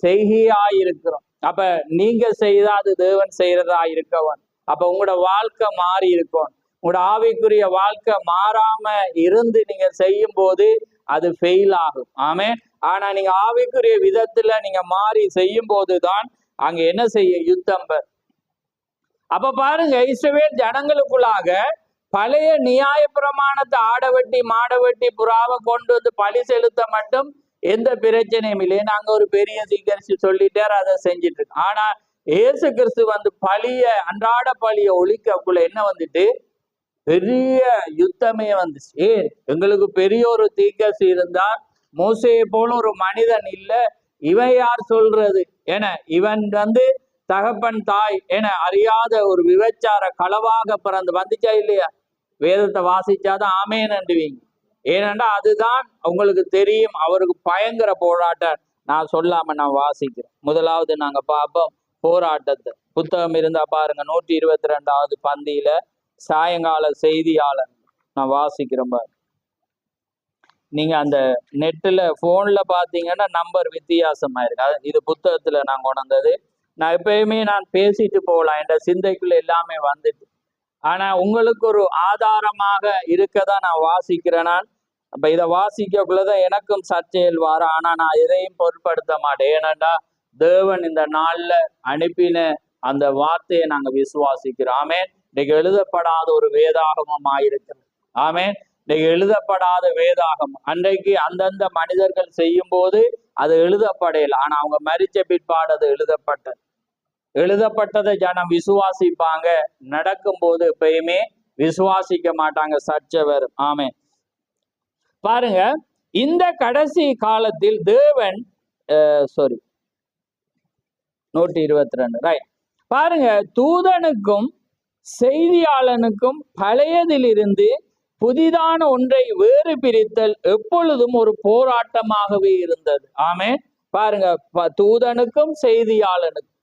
செய்கையாயிருக்கிறோம். அப்ப நீங்க செய்தா அது தேவன் செய்யறதா இருக்கவன். அப்ப உங்களோட வாழ்க்கை மாறி இருக்கும். உங்களோட ஆவிக்குரிய வாழ்க்கை மாறாம இருந்து நீங்க செய்யும் போது அது ஃபெயில் ஆகும். ஆமே. ஆனா நீங்க ஆவிக்குரிய விதத்துல நீங்க மாறி செய்யும் போதுதான் அங்க என்ன செய்ய யுத்தம். அப்ப பாருங்க, இஸ்ரவேல் ஜனங்களுக்குள்ளாக பழைய நியாய பிரமாணத்தை ஆடவெட்டி மாடவெட்டி புறாவை கொண்டு வந்து பழி செலுத்த மட்டும் எந்த பிரச்சனையும் இல்லை. நாங்க ஒரு பெரிய தீர்க்கதரிசி சொல்லிட்டார், அதை செஞ்சுட்டு இருக்கோம். ஆனா இயேசு கிறிஸ்து பழிய அன்றாட பழிய ஒழிக்கக்குள்ள என்ன வந்துட்டு பெரிய யுத்தமே வந்துச்சு. ஏன்? எங்களுக்கு பெரிய ஒரு தீர்க்கதரிசி இருந்தார், மோசேயை போல ஒரு மனிதன் இல்லை. இவன் யார் சொல்றது? இவன் தகப்பன் தாய் அறியாத ஒரு விபச்சார களவாக பிறந்து வந்துச்சா இல்லையா? வேதத்தை வாசிச்சாதான் ஆமேன் நண்டுவீங்க. ஏனென்றா அதுதான் உங்களுக்கு தெரியும். அவருக்கு பயங்கர போராட்டம். நான் சொல்லாம நான் வாசிக்கிறேன். முதலாவது நாங்க பார்ப்போம் போராட்டத்தை. புத்தகம் இருந்தா பாருங்க, 122வது பந்தியில சாயங்கால செய்தியாளர் நான் வாசிக்கிறேன் பாருங்க. நீங்க அந்த நெட்டுல போன்ல பாத்தீங்கன்னா நம்பர் வித்தியாசமா இருக்கு. இது புத்தகத்துல நான் கொண்டது. நான் எப்பயுமே நான் பேசிட்டு போகலாம், என்ற சிந்தைக்குள்ள எல்லாமே வந்துட்டு. ஆனா உங்களுக்கு ஒரு ஆதாரமாக இருக்கதான் நான் வாசிக்கிறேன். நான் அப்ப இதை வாசிக்கக்குள்ளதான் எனக்கும் சர்ச்சையில் வர. ஆனா நான் எதையும் பொருட்படுத்த மாட்டேன். ஏனண்டா தேவன் இந்த நாள்ல அனுப்பின அந்த வார்த்தையை நாங்க விசுவாசிக்கிறோம். ஆமேன். இன்னைக்கு எழுதப்படாத ஒரு வேதாகமம் ஆயிருக்கிறது. ஆமேன். இன்னைக்கு எழுதப்படாத வேதாகம். அன்றைக்கு அந்தந்த மனிதர்கள் செய்யும் போது அது எழுதப்படையில. ஆனா அவங்க மரிச்ச பிற்பாடு அது எழுதப்பட்டதை ஜனம் விசுவாசிப்பாங்க. நடக்கும் போது எப்பயுமே விசுவாசிக்க மாட்டாங்க, சர்ச்சை வரும். ஆமேன். பாருங்க, இந்த கடைசி காலத்தில் தேவன் 122 ரைட். பாருங்க, தூதனுக்கும் செய்தியாளனுக்கும் பழையதிலிருந்து புதிதான ஒன்றை வேறு பிரித்தல் எப்பொழுதும் ஒரு போராட்டமாகவே இருந்தது. ஆமேன். பாருங்க, தூதனுக்கும் செய்தியாளனுக்கும்,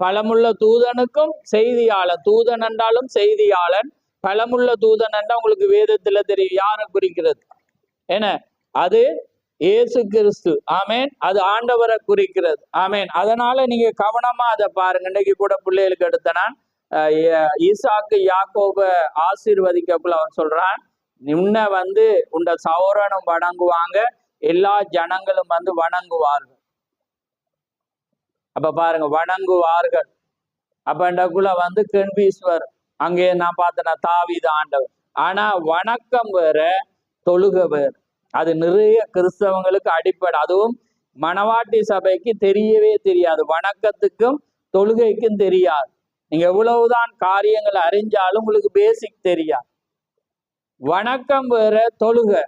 பலமுள்ள தூதனுக்கும் செய்தியாளன். தூதன் என்றாலும் செய்தியாளன். பலமுள்ள தூதன் என்றா உங்களுக்கு வேதத்துல தெரியும் யாரை குறிக்கிறது. என்ன அது? இயேசு கிறிஸ்து. ஆமேன். அது ஆண்டவரை குறிக்கிறது. ஆமேன். அதனால நீங்க கவனமா அதை பாருங்க. இன்னைக்கு கூட பிள்ளைகளுக்கு எடுத்த நான் ஈசாக்கு யாக்கோப ஆசீர்வதிக்கக்குள்ள அவன் சொல்றான், உன்னை உண்ட சௌரனும் வணங்குவாங்க, எல்லா ஜனங்களும் வணங்குவார்கள். அப்ப பாருங்க, வணங்குவார்கள். அப்பக்குள்ள கென்பீஸ்வர் அங்கே நான் பார்த்தேன்னா தாவீது ஆண்டவர். ஆனா வணக்கம் வேற, தொழுகை வேற. அது நிறைய கிறிஸ்தவங்களுக்கு அடிப்படை. அதுவும் மணவாட்டி சபைக்கு தெரியவே தெரியாது. வணக்கத்துக்கும் தொழுகைக்கும் தெரியாது. நீங்க எவ்வளவுதான் காரியங்களை அறிஞ்சாலும் உங்களுக்கு பேசிக் தெரியாது. வணக்கம் வேற, தொழுகை.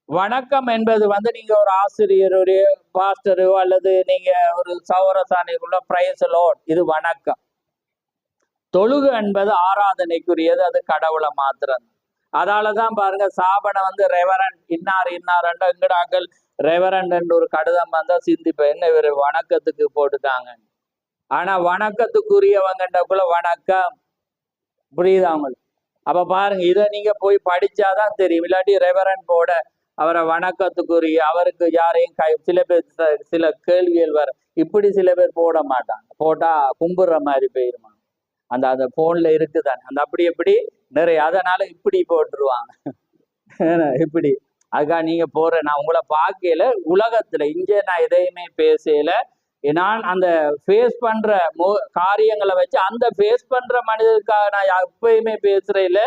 வணக்கம் என்பது நீங்க ஒரு ஆசிரியர், ஒரு பாஸ்டரோ அல்லது நீங்க ஒரு சௌரசானிக்குள்ள பிரைஸ் லார்ட், இது வணக்கம். தொழுகை என்பது ஆராதனைக்குரியது, அது கடவுளை மாத்திரம். அதாலதான் பாருங்க, சாபனை ரெவரண்ட் இன்னார் எங்கடாக்கள் ரெவரண்ட் என்று ஒரு கடிதம் வந்தா சிந்திப்ப என்ன இவர் வணக்கத்துக்கு போட்டுட்டாங்க. ஆனா வணக்கத்துக்குரியவங்கன்றக்குள்ள வணக்கம் புரியுதா அவங்களுக்கு? அப்ப பாருங்க, இதை நீங்க போய் படிச்சாதான் தெரியும். இல்லாட்டி ரெவரண்ட் போட அவரை வணக்கத்துக்குரிய, அவருக்கு யாரையும் சில பேர் சில கேள்விகள் வர, இப்படி சில பேர் போட மாட்டாங்க. போட்டா கும்புற மாதிரி போயிருமா. அந்த போன்ல இருக்குதானே, அந்த அப்படி எப்படி நிறைய, அதனால இப்படி போட்டுருவாங்க. இப்படி அதுக்காக நீங்க போற, நான் உங்களை பார்க்கல உலகத்துல இங்கே நான் எதையுமே பேசல. நான் அந்த ஃபேஸ் பண்ற காரியங்களை வச்சு அந்த ஃபேஸ் பண்ற மனிதருக்காக நான் எப்பயுமே பேசுறேன். இல்ல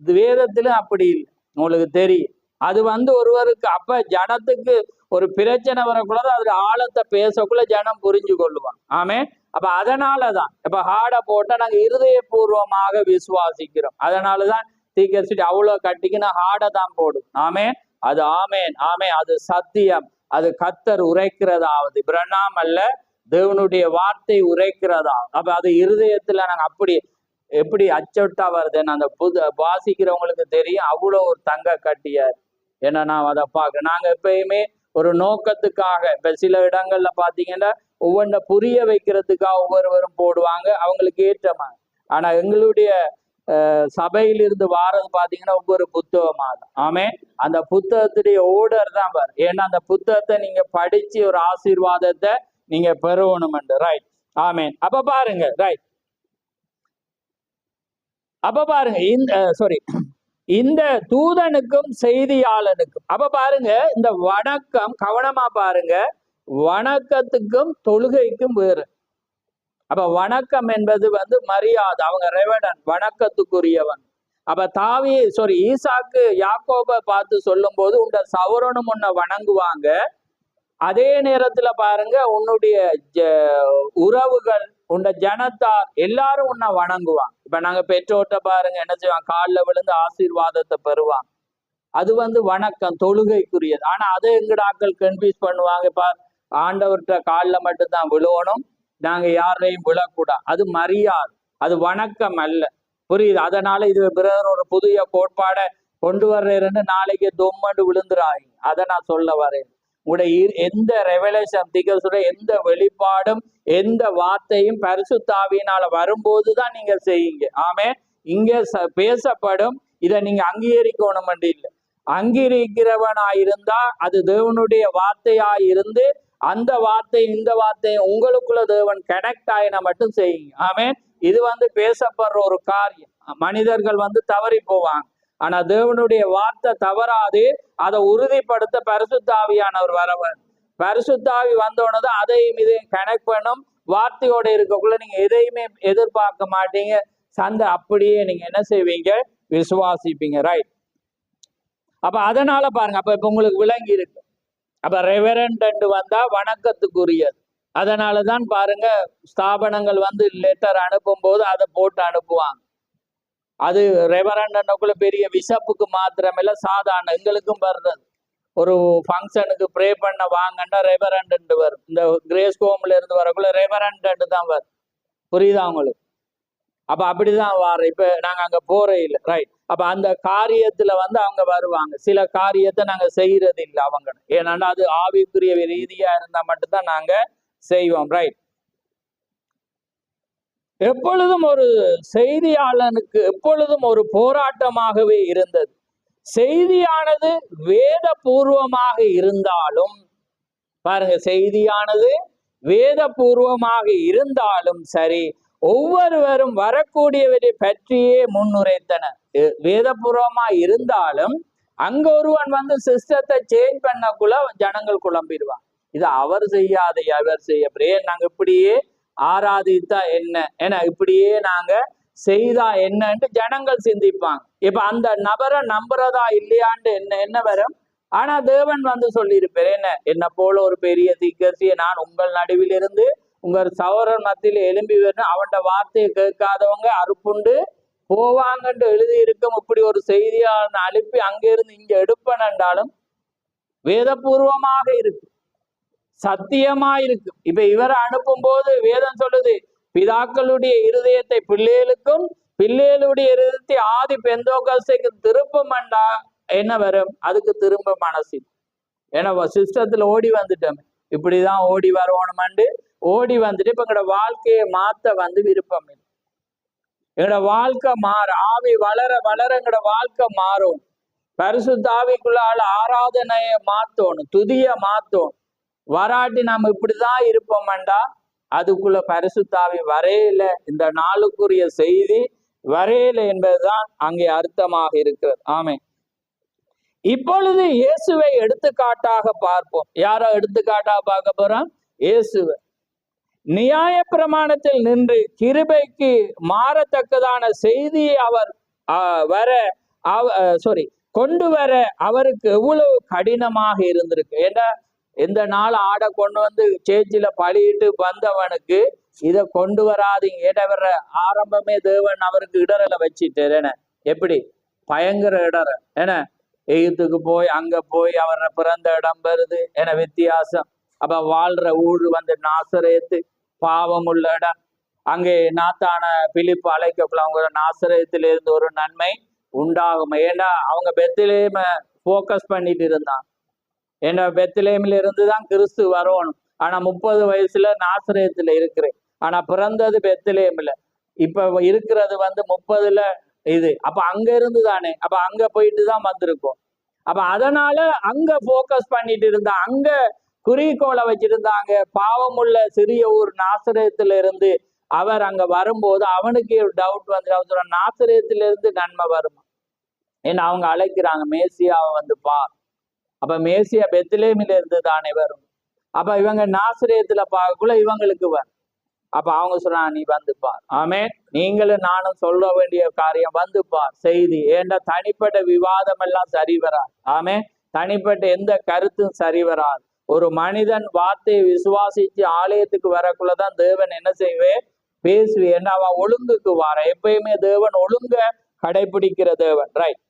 வேதத்துல அப்படி இல்லை, உங்களுக்கு தெரியும். அது ஒருவருக்கு அப்ப ஜனத்துக்கு ஒரு பிரச்சனை வரக்கூடாது, அதுல ஆழத்தை பேசக்குள்ள ஜனம் புரிஞ்சு கொள்ளுவாங்க. ஆமே. அப்ப அதனாலதான் இப்ப ஹார்ட போட்டா நாங்க இருதயபூர்வமாக விசுவாசிக்கிறோம். அதனாலதான் தீக்கரிசிட்டு அவ்வளவு கட்டிக்கினா ஹார்டை தான் போடும். ஆமேன். அது ஆமேன். ஆமே. அது சத்தியம். அது கத்தர் உரைக்கிறதாவது, பிரணாம் அல்ல, தேவனுடைய வார்த்தை உரைக்கிறதா. அப்ப அது இருதயத்துல நாங்க அப்படி எப்படி அச்சொட்டா வருதுன்னு அந்த வாசிக்கிறவங்களுக்கு தெரியும். அவ்வளவு ஒரு தங்க கட்டியார். ஏன்னா நான் அதை பார்க்க, நாங்க எப்பயுமே ஒரு நோக்கத்துக்காக, இப்ப சில இடங்கள்ல பாத்தீங்கன்னா ஒவ்வொன்றை புரிய வைக்கிறதுக்காக ஒவ்வொருவரும் போடுவாங்க, அவங்களுக்கு ஏற்றமா. ஆனா எங்களுடைய சபையிலிருந்து வாரது பாத்தீங்கன்னா ஒவ்வொரு புத்தகமாக. ஆமே. அந்த புத்தகத்துடைய ஓர்டர் தான் பாரு. ஏன்னா அந்த புத்தகத்தை நீங்க படிச்சு ஒரு ஆசீர்வாதத்தை நீங்க பெறணும். ரைட். ஆமேன். அப்ப பாருங்க, ரைட். அப்ப பாருங்க, இந்த தூதனுக்கும் செய்தியாளனுக்கும், அப்ப பாருங்க, இந்த வணக்கம் கவனமா பாருங்க, வணக்கத்துக்கும் தொழுகைக்கும் வேறு. அப்ப வணக்கம் என்பது மரியாதை. அவங்க ரெவடன், வணக்கத்துக்குரியவன். அப்ப ஈசாக்கு யாக்கோபை பார்த்து சொல்லும் போது உண்ட சௌரனும் உன்னை வணங்குவாங்க. அதே நேரத்துல பாருங்க, உன்னுடைய உறவுகள், உன்ன ஜனத்தார் எல்லாரும் உன்னை வணங்குவாங்க. இப்ப நாங்க பெற்றோர்கிட்ட பாருங்க என்ன செய்வாங்க, காலில் விழுந்து ஆசீர்வாதத்தை பெறுவாங்க. அது வணக்கம், தொழுகைக்குரியது. ஆனா அதை எங்கடாக்கள் கன்ஃபியூஸ் பண்ணுவாங்க. இப்ப ஆண்டவர்கிட்ட காலில் மட்டும்தான் விழுவணும், நாங்க யாரையும் விழக்கூடாது. அது மரியாதை, அது வணக்கம் அல்ல. புரியுது? அதனால இது பிறர் ஒரு புதிய கோட்பாடை கொண்டு வர்றேன்னு நாளைக்கு தொம்மண்டு விழுந்துறாங்க. அதை நான் சொல்ல வரேன். உங்களுடைய எந்த ரெவலேஷன் திகழ்ற எந்த வெளிப்பாடும் எந்த வார்த்தையும் பரிசுத்தாவியினால வரும்போதுதான் நீங்க செய்யுங்க. ஆமே. இங்க பேசப்படும், இதை நீங்க அங்கீகரிக்கணும் இல்லை. அங்கீகரிக்கிறவனாயிருந்தா அது தேவனுடைய வார்த்தையாயிருந்து அந்த வார்த்தை இந்த வார்த்தையை உங்களுக்குள்ள தேவன் கனெக்ட் ஆயினா மட்டும் செய்யுங்க. ஆமே. இது பேசப்படுற ஒரு காரியம். மனிதர்கள் தவறி போவாங்க, ஆனா தேவனுடைய வார்த்தை தவறாது. அதை உறுதிப்படுத்த பரிசுத்தாவியானவர் வரவர். பரிசுத்தாவி வந்தோன்னதான் அதையும் இதையும் கனெக்ட் பண்ணும். வார்த்தையோட இருக்கக்குள்ள நீங்க எதையுமே எதிர்பார்க்க மாட்டீங்க. சந்தை அப்படியே நீங்க என்ன செய்வீங்க? விசுவாசிப்பீங்க. ரைட். அப்ப அதனால பாருங்க, அப்ப இப்ப உங்களுக்கு விளங்கி இருக்கு. அப்ப ரெவரண்ட் வந்தா வணக்கத்துக்குரியது. அதனாலதான் பாருங்க, ஸ்தாபனங்கள் லெட்டர் அனுப்பும் போது அதை போட்டு அனுப்புவாங்க. அது ரெவரண்டுக்குள்ள பெரிய விசப்புக்கு மாத்திரமில்ல, சாதாரண எங்களுக்கும் வர்றது. ஒரு ஃபங்க்ஷனுக்கு ப்ரே பண்ண வாங்கன்னா ரெவரண்ட் வரும். இந்த கிரேஸ் ஹோம்ல இருந்து வரக்குள்ள ரெவரண்ட் தான் வரும். புரியுதா உங்களுக்கு? அப்ப அப்படிதான் வர. இப்ப நாங்க அங்க போறே இல்லை. ரைட். அப்ப அந்த காரியத்துல அவங்க வருவாங்க. சில காரியத்தை நாங்க செய்யறது இல்லை அவங்க. ஏன்னா அது ஆவிக்குரிய ரீதியா இருந்தா மட்டும்தான் நாங்க செய்வோம். ரைட். எப்பொழுதும் ஒரு செய்தியாளனுக்கு எப்பொழுதும் ஒரு போராட்டமாகவே இருந்தது. செய்தியானது வேத பூர்வமாக இருந்தாலும் பாருங்க, செய்தியானது வேத பூர்வமாக இருந்தாலும் சரி, ஒவ்வொருவரும் வரக்கூடியவரை பற்றியே முன்னுரைத்தனர். வேதபூர்வமா இருந்தாலும் அங்க ஒருவன் சிஸ்டத்தை சேஞ்ச் பண்ணக்குள்ள ஜனங்கள் குழம்பிடுவான். இது அவர் செய்யாத அவர் செய்ய, நாங்க இப்படியே ஆராதித்தா என்ன, ஏன்னா இப்படியே நாங்க செய்தா என்னன்னு ஜனங்கள் சிந்திப்பாங்க. இப்ப அந்த நபரை நம்புறதா இல்லையான்னு என்ன வரும். ஆனா தேவன் சொல்லியிருப்பேன், என்ன போல ஒரு பெரிய திக்கசியை நான் உங்கள் நடுவில் இருந்து உங்கள் சகோதரர் மத்தியில எழும்பி வரணும், அவன் வார்த்தையை கேட்காதவங்க அறுப்புண்டு போவாங்கன்னு எழுதி இருக்கும். இப்படி ஒரு செய்தியாளனை அனுப்பி அங்கிருந்து இங்க எடுப்பனண்டாலும் வேதபூர்வமாக இருக்கு, சத்தியமா இருக்கு. இப்ப இவரை அனுப்பும் போது வேதம் சொல்லுது, பிதாக்களுடைய இருதயத்தை பிள்ளைகளுக்கும் பிள்ளைகளுடைய இருதயத்தை ஆதி பெந்தோகஸ்தைக்கு திருப்பமண்டா என்ன வரும்? அதுக்கு திரும்ப மனசு. ஏன்னா சிஸ்டத்துல ஓடி வந்துட்டோம், இப்படிதான் ஓடி வரணும்ண்டு ஓடி வந்துட்டு இப்ப எங்களோட வாழ்க்கையை மாத்த விருப்பம் இல்லை. எங்களோட வாழ்க்கை மாற, ஆவி வளர வளர எங்களோட வாழ்க்கை மாறும். பரிசுத்த ஆவிக்குள்ளால ஆராதனைய மாத்தணும், துதிய மாத்தணும். வராட்டி நாம இப்படிதான் இருப்போம்டா, அதுக்குள்ள பரிசுத்தாவி வரையில, இந்த நாளுக்குரிய செய்தி வரையில என்பதுதான் அங்கே அர்த்தமாக இருக்கிறது. ஆமே. இப்பொழுது இயேசுவை எடுத்துக்காட்டாக பார்ப்போம். யாரோ எடுத்துக்காட்டாக பார்க்க போறோம்? இயேசுவை. நியாய பிரமாணத்தில் நின்று கிருபைக்கு மாறத்தக்கதான செய்தியை அவர் கொண்டு வர அவருக்கு எவ்வளவு கடினமாக இருந்திருக்கு. ஏன்னா எந்த நாள் ஆடை கொண்டு சேர்ச்சில பழியிட்டு வந்தவனுக்கு இதை கொண்டு வராதிங்க, ஏன்னா ஆரம்பமே தேவன் அவருக்கு இடரலை வச்சிட்டு, எப்படி பயங்கர இடற, ஏன்னா எகிப்துக்கு போய் அங்க போய் அவரை பிறந்த இடம் வருது, என வித்தியாசம். அப்ப வாழ்ற ஊழ் நாசரேத்து பாவம் உள்ள இடம். அங்கே நாத்தான பிலிப்பு அழைக்கக்குள்ள அவங்க நாசரேத்துல இருந்து ஒரு நன்மை உண்டாகும். ஏன்னா அவங்க பெத்லேம போக்கஸ் பண்ணிட்டு இருந்தாங்க. ஏன்னா பெத்லேமில இருந்துதான் கிறிஸ்து வரணும். ஆனா 30 வயசுல நாசரேத்துல இருக்கிறேன், ஆனா பிறந்தது பெத்லேமில. இப்ப இருக்கிறது 30ல இது. அப்ப அங்க இருந்து தானே, அப்ப அங்க போயிட்டு தான் வந்திருக்கும். அப்ப அதனால அங்க போக்கஸ் பண்ணிட்டு இருந்தா, அங்க குறிக்கோளை வச்சிருந்தாங்க. பாவமுள்ள சிறிய ஊர் நாசரேத்துல இருந்து அவர் அங்க வரும்போது அவனுக்கு ஒரு டவுட் வந்து, நாசரேத்துல இருந்து நன்மை வருமா? ஏன்னா அவங்க அழைக்கிறாங்க மேசியாவை பார். அப்ப மேசியா பெத்லேமில இருந்து தானே வரும். அப்ப இவங்க நாசரேத்துல பார்க்கக்குள்ள இவங்களுக்கு வரும். அப்ப அவங்க சொல்றாங்க, நீ பார். ஆமே. நீங்களும் நானும் சொல்ல வேண்டிய காரியம் பார் செய்தி. ஏன்னா தனிப்பட்ட விவாதம் எல்லாம் சரி வராது. ஆமே. தனிப்பட்ட எந்த கருத்தும் சரி வராது. ஒரு மனிதன் வார்த்தையை விசுவாசிச்சு ஆலயத்துக்கு வரக்குள்ளதான் தேவன் என்ன செய்வேன் பேசுவேன். ஏன்னா அவன் ஒழுங்குக்கு வார. எப்பயுமே தேவன் ஒழுங்க கடைபிடிக்கிற தேவன். ரைட்.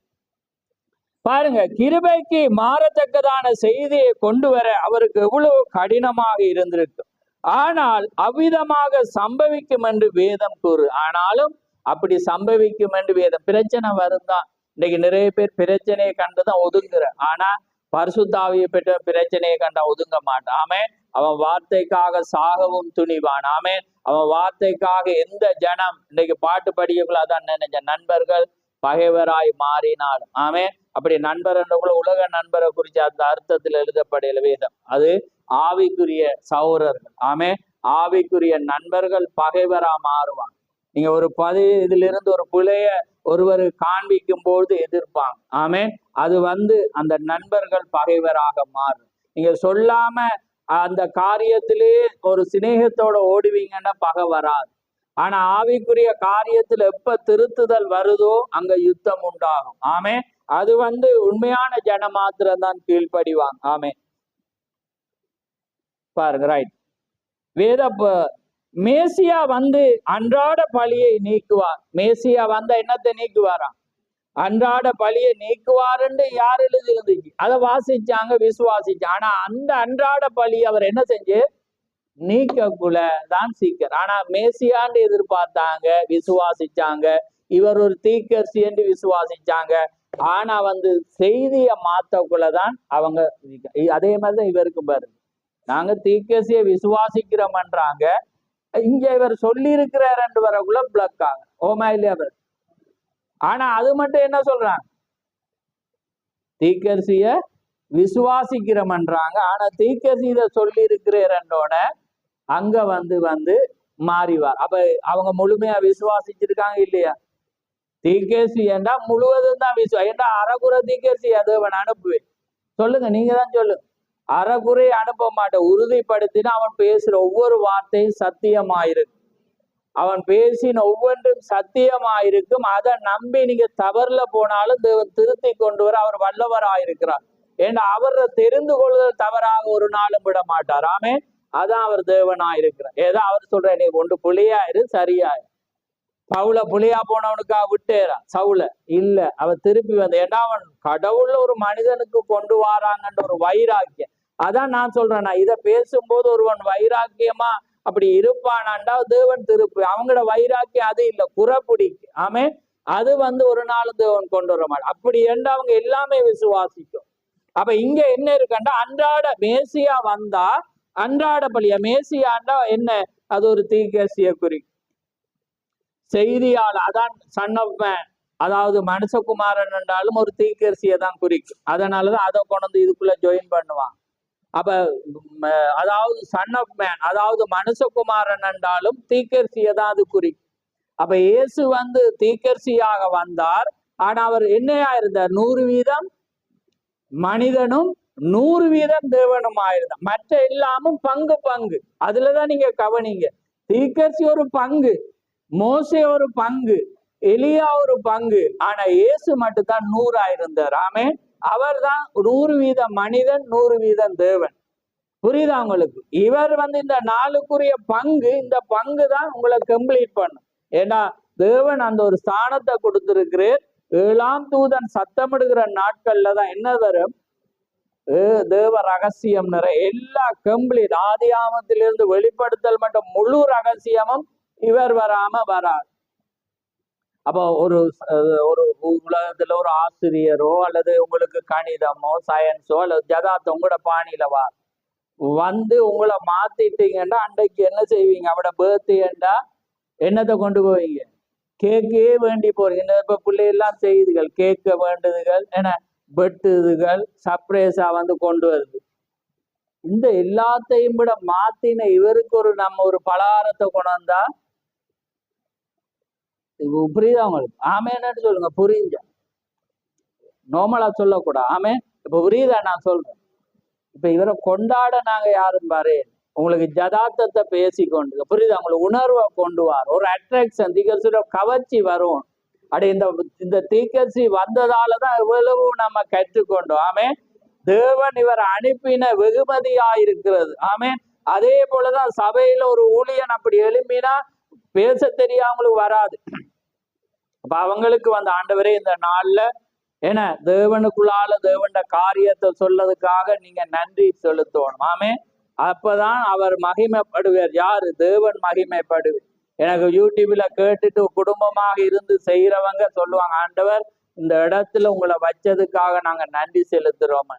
பாருங்க, கிருபைக்கு மாறத்தக்கதான செய்தியை கொண்டு வர அவருக்கு எவ்வளவு கடினமாக இருந்திருக்கு. ஆனால் அவ்விதமாக சம்பவிக்கும் என்று வேதம் கூறு. ஆனாலும் அப்படி சம்பவிக்கும் என்று வேதம். பிரச்சனை வருந்தான். இன்னைக்கு நிறைய பேர் பிரச்சனையை கண்டுதான் ஒதுங்குற. ஆனா பரிசுத்தாவியை பெற்ற பிரச்சனையை கண்டா ஒதுங்க மாட்டான். ஆமென். அவன் வார்த்தைக்காக சாகவும் துணிவான். ஆமென். அவன் வார்த்தைக்காக எந்த ஜனம் இன்னைக்கு பாட்டு படிக்கக்குள்ள அதான் நினைச்ச நண்பர்கள் பகைவராய் மாறினாலும். ஆமென். அப்படி நண்பர் என்றக்குள்ள உலக நண்பரை குறித்து அந்த அர்த்தத்தில் எழுதப்படையில வேதம். அது ஆவிக்குரிய சகோதரர்கள். ஆமென். ஆவிக்குரிய நண்பர்கள் பகைவரா மாறுவான். நீங்க ஒரு இதிலிருந்து ஒரு பிழைய ஒருவர் காண்பிக்கும் போது எதிர்ப்பாங்க. ஆமென். அது அந்த நண்பர்கள் பகைவராக மாறும். நீங்க சொல்லாம அந்த காரியத்திலே ஒரு சிநேகத்தோட ஓடுவீங்கன்னா பகை வராது. ஆனா ஆவிக்குரிய காரியத்துல எப்ப திருத்துதல் வருதோ அங்க யுத்தம் உண்டாகும். ஆமென். அது உண்மையான ஜன மாத்திரம் தான் கீழ்ப்படிவாங்க. ஆமென். பாருங்க, ரைட். மேசியா அன்றாட பலியை நீக்குவார். மேசியா என்னத்தை நீக்குவாராம்? அன்றாட பலியை நீக்குவாருன்னு யார் எழுதி இருந்துச்சு? அதை வாசிச்சாங்க, விசுவாசிச்சாங்க. ஆனா அந்த அன்றாட பலி அவர் என்ன செஞ்சு நீக்கக்குள்ள தான் சீக்கிரம். ஆனா மேசியான்னு எதிர்பார்த்தாங்க, விசுவாசிச்சாங்க. இவர் ஒரு தீர்க்கதரிசி என்று விசுவாசிச்சாங்க. ஆனா செய்திய மாத்தக்குள்ளதான் அவங்க. அதே மாதிரிதான் இவருக்கும் பாருங்க, நாங்க தீர்க்கதரிசியை விசுவாசிக்கிறோம்ன்றாங்க. இங்க இவர் சொல்லி இருக்கிறார் என்று வரக்குள்ள பிளக் ஆக ஓமா இல்லையா? ஆனா அது மட்டும் என்ன சொல்றாங்க? தீர்க்கதரிசிய விசுவாசிக்கிறோம்ன்றாங்க. ஆனா தீர்க்கதரிசி இதை சொல்லி இருக்கிறோட அங்க மாறிவார். அப்ப அவங்க முழுமையா விசுவாசிச்சிருக்காங்க இல்லையா? தீர்க்கதரிசி ஏண்டா முழுவதும் தான் ஏண்டா அறகுறை தீர்க்கதரிசி தேவன் அனுப்புவேன். சொல்லுங்க, நீங்க தான் சொல்லுங்க. அறகுறை அனுப்ப மாட்டேன். உறுதிப்படுத்தினா அவன் பேசுற ஒவ்வொரு வார்த்தையும் சத்தியமாயிருக்கு. அவன் பேசின ஒவ்வொன்றும் சத்தியமாயிருக்கும். அதை நம்பி நீங்க தவறுல போனாலும் தேவன் திருத்தி கொண்டு வர அவர் வல்லவராயிருக்கிறார். ஏன்னா அவரை தெரிந்து கொள்வதில் தவறாக ஒரு நாளும் விட மாட்டார். ஆமே. அதான் அவர் தேவனாயிருக்கிறார். ஏதோ அவர் சொல்ற, நீ ஒன்று புலியாயிரு, சரியாயிரு. பவுல புலியா போனவனுக்காக விட்டேரா சவுல? இல்ல, அவன் திருப்பி ஏன்னா அவன் கடவுள்ல ஒரு மனிதனுக்கு கொண்டு வராங்கன்ற ஒரு வைராக்கியம். அதான் நான் சொல்றேன், நான் இதை பேசும்போது ஒருவன் வைராக்கியமா அப்படி இருப்பானாண்டா தேவன் திருப்பி. அவங்களோட வைராக்கியம் அது இல்ல, குறப்பிடிக்கு. ஆமே. அது ஒரு நாள் தேவன் கொண்டு வர மாட்டான். அப்படி என்று அவங்க எல்லாமே விசுவாசிக்கும். அப்ப இங்க என்ன இருக்குண்டா, அன்றாட மேசியா வந்தா அன்றாட பலியா. மேசியாண்டா என்ன? அது ஒரு தீர்க்கதரிசியை குறி செய்தியால். அதான் சன் ஆஃப் மேன், அதாவது மனுஷகுமாரன் என்றாலும் ஒரு தீர்க்கதரிசியை தான் குறிக்கும். அதனாலதான் அதை கொண்டு இதுக்குள்ள ஜாயின் பண்ணுவான். அப்ப அதாவது சன் ஆஃப் மேன், அதாவது மனுஷகுமாரன் என்றாலும் தீர்க்கதரிசியை தான் அது குறிக்கும். அப்ப இயேசு தீர்க்கதரிசியாக வந்தார். ஆனா அவர் என்னையா இருந்தார்? 100% மனிதனும் 100% தேவனும் ஆயிருந்தார். மற்ற எல்லாமும் பங்கு. அதுலதான் நீங்க கவனிங்க. தீர்க்கதரிசி ஒரு பங்கு, மோசே ஒரு பங்கு, எலியா ஒரு பங்கு. ஆனா இயேசு மட்டும்தான் 100 இருந்தார். ஆமே. அவர் தான் 100% மனிதன், 100% தேவன். புரியுதா உங்களுக்கு? இவர் இந்த 4க்குரிய பங்கு, இந்த பங்கு தான் உங்களை கம்ப்ளீட் பண்ணும். ஏன்னா தேவன் அந்த ஒரு ஸ்தானத்தை கொடுத்திருக்கிறார். 7ஆம் தூதன் சத்தமிடுகிற நாட்கள்ல தான் என்ன வரும்? தேவ ரகசியம் நிறைய எல்லா கம்ப்ளீட். ஆதி ஆமத்திலிருந்து வெளிப்படுத்தல் மட்டும் முழு ரகசியமும் இவர் வராம வராது. அப்போ ஒரு உலகத்துல ஒரு ஆசிரியரோ அல்லது உங்களுக்கு கணிதமோ சயின்ஸோ அல்லது ஜதாத்தோ உங்களோட பாணியில உங்களை மாத்திட்டீங்கன்னா அன்றைக்கு என்ன செய்வீங்க? அவட பேர்த்டேண்டா என்னத்தை கொண்டு போவீங்க? கேக்கே வேண்டி போறீங்க. இப்ப பிள்ளையெல்லாம் செய்யுதுகள், கேட்க வேண்டுதுகள், என்ன வெட்டுதுகள், சர்ப்ரைஸா கொண்டு வருது. இந்த எல்லாத்தையும் விட மாத்தின இவருக்கு நம்ம ஒரு பலகாரத்தை கொண்டாந்தா புரியுதா உங்களுக்கு? ஆமேன்னு சொல்லுங்க. புரியுங்க, நோமலா சொல்லக்கூடாது. ஆமே. இப்ப புரியுதா நான் சொல்றேன்? இப்ப இவரை கொண்டாட நாங்க யாரும் பாரு, உங்களுக்கு ஜதார்த்தத்தை பேசிக்கொண்டு புரியுதா? உங்களுக்கு உணர்வை கொண்டு வர ஒரு அட்ராக்ஷன், தீர்க்கதரிசியோட கவர்ச்சி வரும். அப்படி இந்த தீர்க்கதரிசி வந்ததாலதான் எவ்வளவு நம்ம கற்றுக்கொண்டோம். ஆமே. தேவன் இவர் அனுப்பின வெகுமதியாயிருக்கிறது. ஆமே. அதே போலதான் சபையில ஒரு ஊழியன் அப்படி எழுப்பினா பேச தெரியாமங்களுக்கு வராது. அப்ப அவங்களுக்கு ஆண்டவரே இந்த நாள்ல ஏன்னா தேவனுக்குள்ளால தேவன காரியத்தை சொல்லதுக்காக நீங்க நன்றி செலுத்தணும். ஆமே. அப்பதான் அவர் மகிமைப்படுவார். யாரு? தேவன் மகிமைப்படுவார். எனக்கு யூடியூப்ல கேட்டுட்டு குடும்பமாக இருந்து செய்யறவங்க சொல்லுவாங்க, ஆண்டவர் இந்த இடத்துல உங்களை வச்சதுக்காக நாங்க நன்றி செலுத்துறோம்.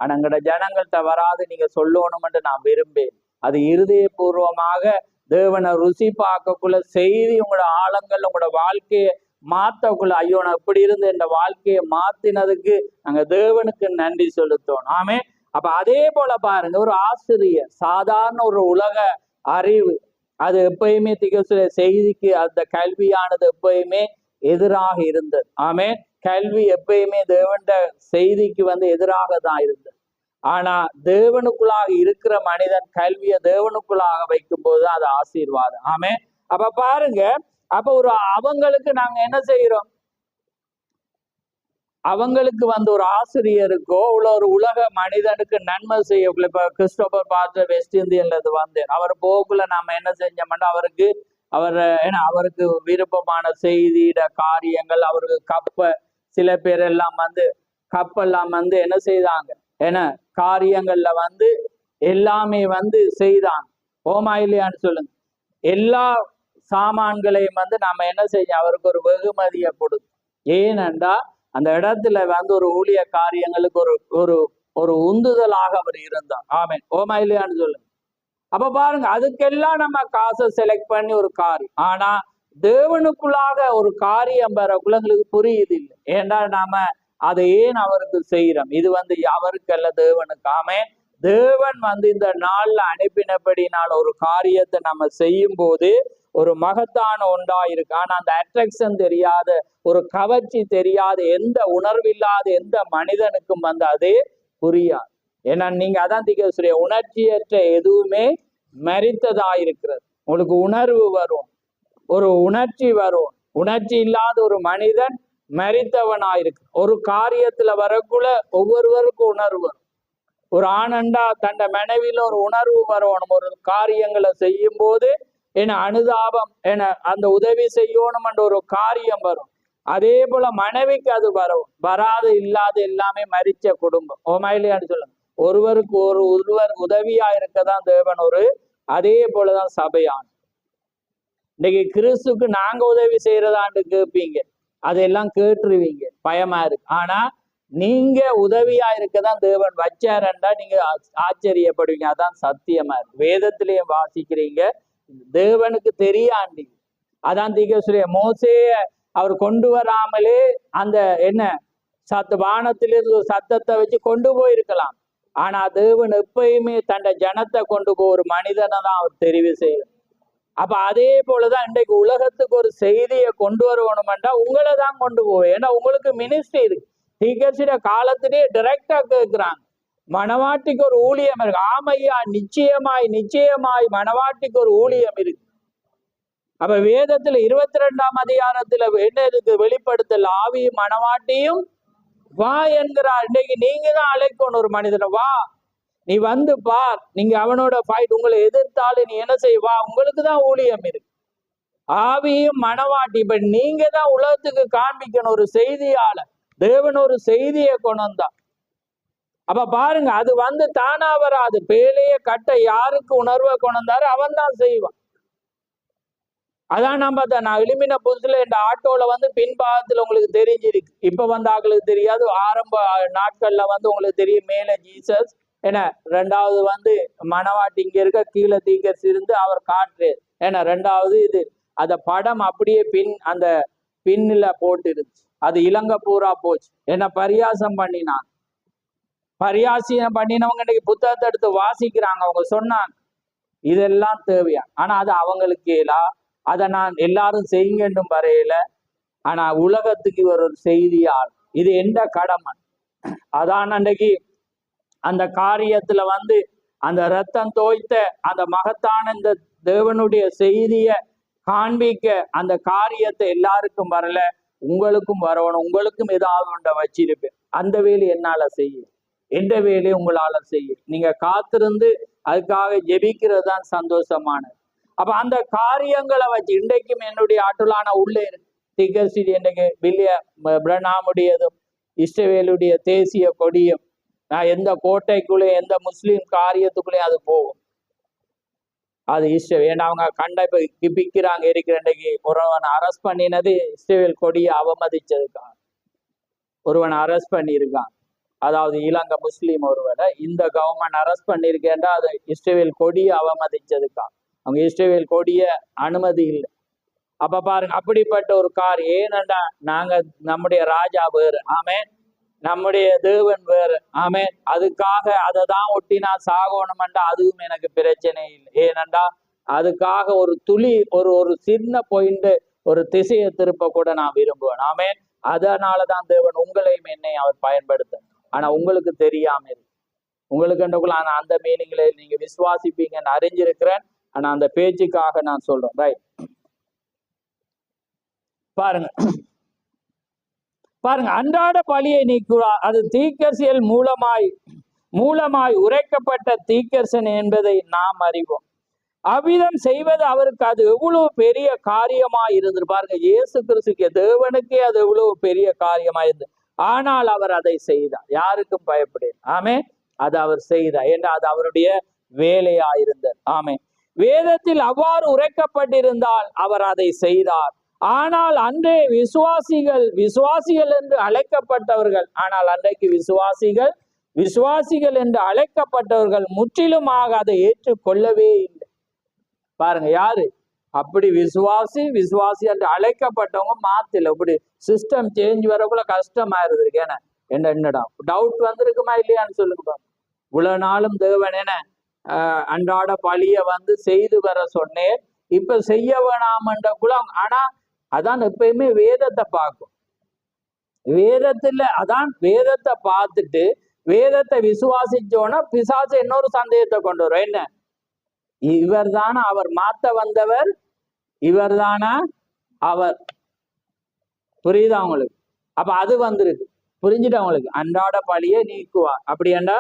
ஆனா எங்கட ஜனங்கள்கிட்ட வராது நீங்க சொல்லணும்னு நான் விரும்பேன். அது இருதயபூர்வமாக தேவனை ருசி பார்க்கக்குள்ள செய்தி உங்களோட ஆழங்கள் உங்களோட வாழ்க்கையை மாத்தக்குள்ள, ஐயோ நான் இப்படி இருந்து இந்த வாழ்க்கையை மாத்தினதுக்கு நாங்க தேவனுக்கு நன்றி செலுத்தோம். ஆமே. அப்ப அதே போல பாருங்க, ஒரு ஆசிரியர் சாதாரண ஒரு உலக அறிவு அது எப்பயுமே திகசுர செய்திக்கு அந்த கல்வியானது எப்பயுமே எதிராக இருந்தது. ஆமே. கல்வி எப்பயுமே தேவண்ட செய்திக்கு எதிராக தான் இருந்தது. ஆனா தேவனுக்குள்ளாக இருக்கிற மனிதன் கல்வியை தேவனுக்குள்ளாக வைக்கும் போது அது ஆசீர்வாதம். ஆமே. அப்ப பாருங்க, அப்ப ஒரு அவங்களுக்கு நாங்க என்ன செய்யறோம், அவங்களுக்கு ஒரு ஆசிரியருக்கோ உள்ள ஒரு உலக மனிதனுக்கு நன்மை செய்யக்குள்ள, இப்ப கிறிஸ்டோபர் பாஸ்டர் வெஸ்ட் இந்தியன்ல அவர் போக்குள்ள நாம என்ன செஞ்சோம்னா அவருக்கு விருப்பமான செய்தியிட காரியங்கள், அவருக்கு சில பேர் எல்லாம் கப்பெல்லாம் என்ன செய்தாங்க, ஏன்னா காரியங்கள்ல எல்லாமே செய்தாங்க. ஓமா இல்லையான்னு சொல்லுங்க. எல்லா சாமான்களையும் நாம என்ன செய்ய அவருக்கு ஒரு வெகுமதியை கொடுத்து, ஏனென்றா அந்த இடத்துல ஒரு ஊழிய காரியங்களுக்கு ஒரு ஒரு ஒரு உந்துதலாக அவர் இருந்தார். ஆமே. ஓமா இல்லையான்னு சொல்லுங்க. அப்ப பாருங்க, அதுக்கெல்லாம் நம்ம காசை செலக்ட் பண்ணி ஒரு காரியம், ஆனா தேவனுக்குள்ளாக ஒரு காரியம் பெறக்குள்ள எங்களுக்கு புரியுது இல்லை. ஏன்னா நாம அதை ஏன் அவருக்கு செய்யறோம், இது அவருக்கல்ல தேவனுக்கு. ஆமே. தேவன் இந்த நாள்ல அனுப்பினபடினால் ஒரு காரியத்தை நம்ம செய்யும் போது ஒரு மகத்தான ஒன்றா இருக்கு. ஆனா அந்த அட்ராக்ஷன் தெரியாத, ஒரு கவர்ச்சி தெரியாத, எந்த உணர்வில்லாத எந்த மனிதனுக்கும் அதே புரியாது. ஏன்னா நீங்க அதான் திகசுரிய உணர்ச்சியற்ற எதுவுமே மரித்ததா இருக்கிறது. உங்களுக்கு உணர்வு வரும், ஒரு உணர்ச்சி வரும். உணர்ச்சி இல்லாத ஒரு மனிதன் மரித்தவனாயிருக்கு. ஒரு காரியத்துல வரக்குள்ள ஒவ்வொருவருக்கும் உணர்வு வரும். ஒரு ஆனண்டா தண்ட மனைவியில ஒரு உணர்வு வரணும். ஒரு காரியங்களை செய்யும் போது அனுதாபம் அந்த உதவி செய்யணும் என்ற ஒரு காரியம் வரும். அதே போல மனைவிக்கு அது வரும். வராது இல்லாத எல்லாமே மரிச்ச குடும்பம். ஓமையிலேன்னு சொல்லுங்க. ஒருவருக்கு ஒருவர் உதவியா இருக்கதான் தேவன் அதே போலதான் சபையான். இன்னைக்கு கிறிஸ்துக்கு நாங்க உதவி செய்யறதான்னு கேட்பீங்க, அதெல்லாம் கேட்டுருவீங்க, பயமா இருக்கு. ஆனா நீங்க உதவியா இருக்கதான் தேவன் வச்சாரண்டா நீங்க ஆச்சரியப்படுவீங்க. அதான் சத்தியமா இருக்கு. வேதத்திலேயே வாசிக்கிறீங்க, தேவனுக்கு தெரியாண்டி. அதான் திகசுரிய மோசேய அவர் கொண்டு வராமலே அந்த வானத்திலிருந்து ஒரு சத்தத்தை வச்சு கொண்டு போயிருக்கலாம். ஆனா தேவன் எப்பயுமே தன்னை ஜனத்தை கொண்டு போய் ஒரு மனிதனை தான் அவர் தெரிவு செய்யும். அப்ப அதே போலதான் இன்றைக்கு உலகத்துக்கு ஒரு செய்தியை கொண்டு வரணும்டா உங்களை தான் கொண்டு போவேன். ஏன்னா உங்களுக்கு மினிஸ்ட்ரி இருக்கு. தீர்க்கதரிசிட காலத்திலேயே டைரக்டா கேட்கிறாங்க, மணவாட்டிக்கு ஒரு ஊழியம் இருக்கு. ஆமையா, நிச்சயமாய் நிச்சயமாய் மணவாட்டிக்கு ஒரு ஊழியம் இருக்கு. அப்ப வேதத்துல 22ஆம் அதிகாரத்துல என்ன இருக்கு, வெளிப்படுத்தல் ஆவியும் மணவாட்டியும் வா என்கிறார். இன்னைக்கு நீங்க தான் அழைக்கணும் ஒரு மனிதனை, வா நீ பார். நீங்க அவனோட ஃபைட், உங்களை எதிர்த்தாலும் நீ என்ன செய்வா, உங்களுக்கு தான் ஊழியம் இருக்கு. ஆவியும் மணவாட்டி, இப்ப நீங்க தான் உலகத்துக்கு காண்பிக்கணும் ஒரு செய்தியாளர். தேவன் ஒரு செய்தியை கொண்டு வந்தா. அப்ப பாருங்க, அது தானா வராது. பேலைய கட்ட யாருக்கு உணர்வை கொண்டு வந்தாரு அவன் தான் செய்வான். அதான் நான் எழுமின புதுசுல இந்த ஆட்டோல பின்பாகத்துல உங்களுக்கு தெரிஞ்சிருக்கு. இப்ப ஆக்களுக்கு தெரியாது. ஆரம்ப நாட்கள்ல உங்களுக்கு தெரியும், மேல ஜீசஸ் ரெண்டாவது மணவாட்டி இங்க இருக்க, கீழே தீர்க்கதரிசி இருந்து அவர் காற்று. ரெண்டாவது இது அந்த படம் அப்படியே அந்த பின்னில போட்டு இருந்துச்சு. அது இலங்கை பூரா போச்சு. பரியாசம் பண்ணினான். பரியாசியம் பண்ணினவங்க இன்னைக்கு புத்தகத்தை எடுத்து வாசிக்கிறாங்க. அவங்க சொன்னாங்க இதெல்லாம் தேவையா, ஆனா அது அவங்களுக்கு அதை நான் எல்லாரும் செய்யுங்கன்றும் வரையில. ஆனா உலகத்துக்கு ஒரு செய்தியால் இது எந்த கடமை. அதான் அன்றைக்கு அந்த காரியத்துல அந்த ரத்தம் தோய்த்த அந்த மகத்தான இந்த தேவனுடைய செய்திய காண்பிக்க அந்த காரியத்தை எல்லாருக்கும் வரல, உங்களுக்கும் வரணும். உங்களுக்கும் ஏதாவது ஒன்றை வச்சிருப்பேன். அந்த வேலை என்னால செய்ய, எந்த வேலையை உங்களால செய்ய. நீங்க காத்திருந்து அதுக்காக ஜெபிக்கிறது தான் சந்தோஷமானது. அப்ப அந்த காரியங்களை வச்சு இன்றைக்கும் என்னுடைய ஆற்றலான உள்ளே இருக்கு. திகழ்ச்சி இன்றைக்கு பிரணாமுடையதும் இஸ்ரவேலுடைய தேசிய கொடியும், நான் எந்த கோட்டைக்குள்ளே எந்த முஸ்லீம் காரியத்துக்குள்ளேயும் அது போகும். அது ஏன்னா அவங்க இப்ப கிப்பிக்கிறாங்க இருக்கிற. இன்றைக்கு ஒருவனை அரெஸ்ட் பண்ணினது இஸ்ரவேல் கொடியை அவமதிச்சதுக்காக ஒருவனை அரெஸ்ட் பண்ணியிருக்கான். அதாவது இலங்கை முஸ்லீம் ஒருவரை இந்த கவர்மெண்ட் அரெஸ்ட் பண்ணியிருக்கேன்டா அது இஸ்ரேல் கொடியை அவமதிச்சதுக்கா. அவங்க இஸ்ரேல் கொடிய அனுமதி இல்லை. அப்ப பாருங்க, அப்படிப்பட்ட ஒரு கார். ஏனண்டா நாங்க நம்முடைய ராஜா வேறு, ஆமேன், நம்முடைய தேவன் வேறு, ஆமேன். அதுக்காக அதை தான் ஒட்டி நான் சாகணும்டா அதுவும் எனக்கு பிரச்சனை இல்லை. ஏனண்டா அதுக்காக ஒரு துளி ஒரு சின்ன பாயிண்ட் ஒரு திசையை திருப்ப கூட நான் விரும்புவேன், ஆமேன். அதனாலதான் தேவன் உங்களையும் என்னை அவர் பயன்படுத்த. ஆனா உங்களுக்கு தெரியாம இருக்கு, உங்களுக்கு ஆனா அந்த மீனிங்ல நீங்க விசுவாசிப்பீங்கன்னு அறிஞ்சிருக்கிறேன். ஆனா அந்த பேச்சுக்காக நான் சொல்றேன். ரைட், பாருங்க பாருங்க, அன்றாட பலியை நீக்குவார், அது தீர்க்கதரிசிகள் மூலமாய் உரைக்கப்பட்ட தீர்க்கதரிசனம் என்பதை நாம் அறிவோம். அவ்விதம் செய்வது அவருக்கு அது எவ்வளவு பெரிய காரியமா இருந்தது பாருங்க. இயேசு கிறிஸ்துக்கு தேவனுக்கே அது எவ்வளவு பெரிய காரியமா இருந்தது. ஆனால் அவர் அதை செய்தார், யாருக்கும் பயப்பட. ஆமே, அது அவர் செய்தார் என்று அது அவருடைய வேலையா இருந்தது. ஆமே, வேதத்தில் அவ்வாறு உரைக்கப்பட்டிருந்தால் அவர் அதை செய்தார். ஆனால் அன்றே விசுவாசிகள் என்று அழைக்கப்பட்டவர்கள், ஆனால் அன்றைக்கு விசுவாசிகள் என்று அழைக்கப்பட்டவர்கள் முற்றிலுமாக அதை ஏற்றுக்கொள்ளவே இல்லை. பாருங்க, யாரு அப்படி விசுவாசி என்று அழைக்கப்பட்டவங்க மாத்தில. இப்படி சிஸ்டம் சேஞ்ச் வரக்குள்ள கஷ்டமாயிருது. ஏன்னா என்னடா டவுட் வந்திருக்குமா இல்லையான்னு சொல்லுங்க. இவ்வளவு நாளும் தேவன் என்ன அன்றாட பழிய செய்து வர சொன்னேன், இப்ப செய்ய வேணாமன்ற குலம். ஆனா அதான் எப்பயுமே வேதத்தை பார்க்கும். வேதத்தை பார்த்துட்டு வேதத்தை விசுவாசிச்சோன்னா பிசாசு இன்னொரு சந்தேகத்தை கொண்டு வரும். என்ன, இவர் தானா அவர் மாத்த வந்தவர், இவர் தானா அவர், புரியுதா அவங்களுக்கு? அப்ப அது வந்திருக்கு, புரிஞ்சுட்டு அவங்களுக்கு அன்றாட பழியை நீக்குவார். அப்படி என்றா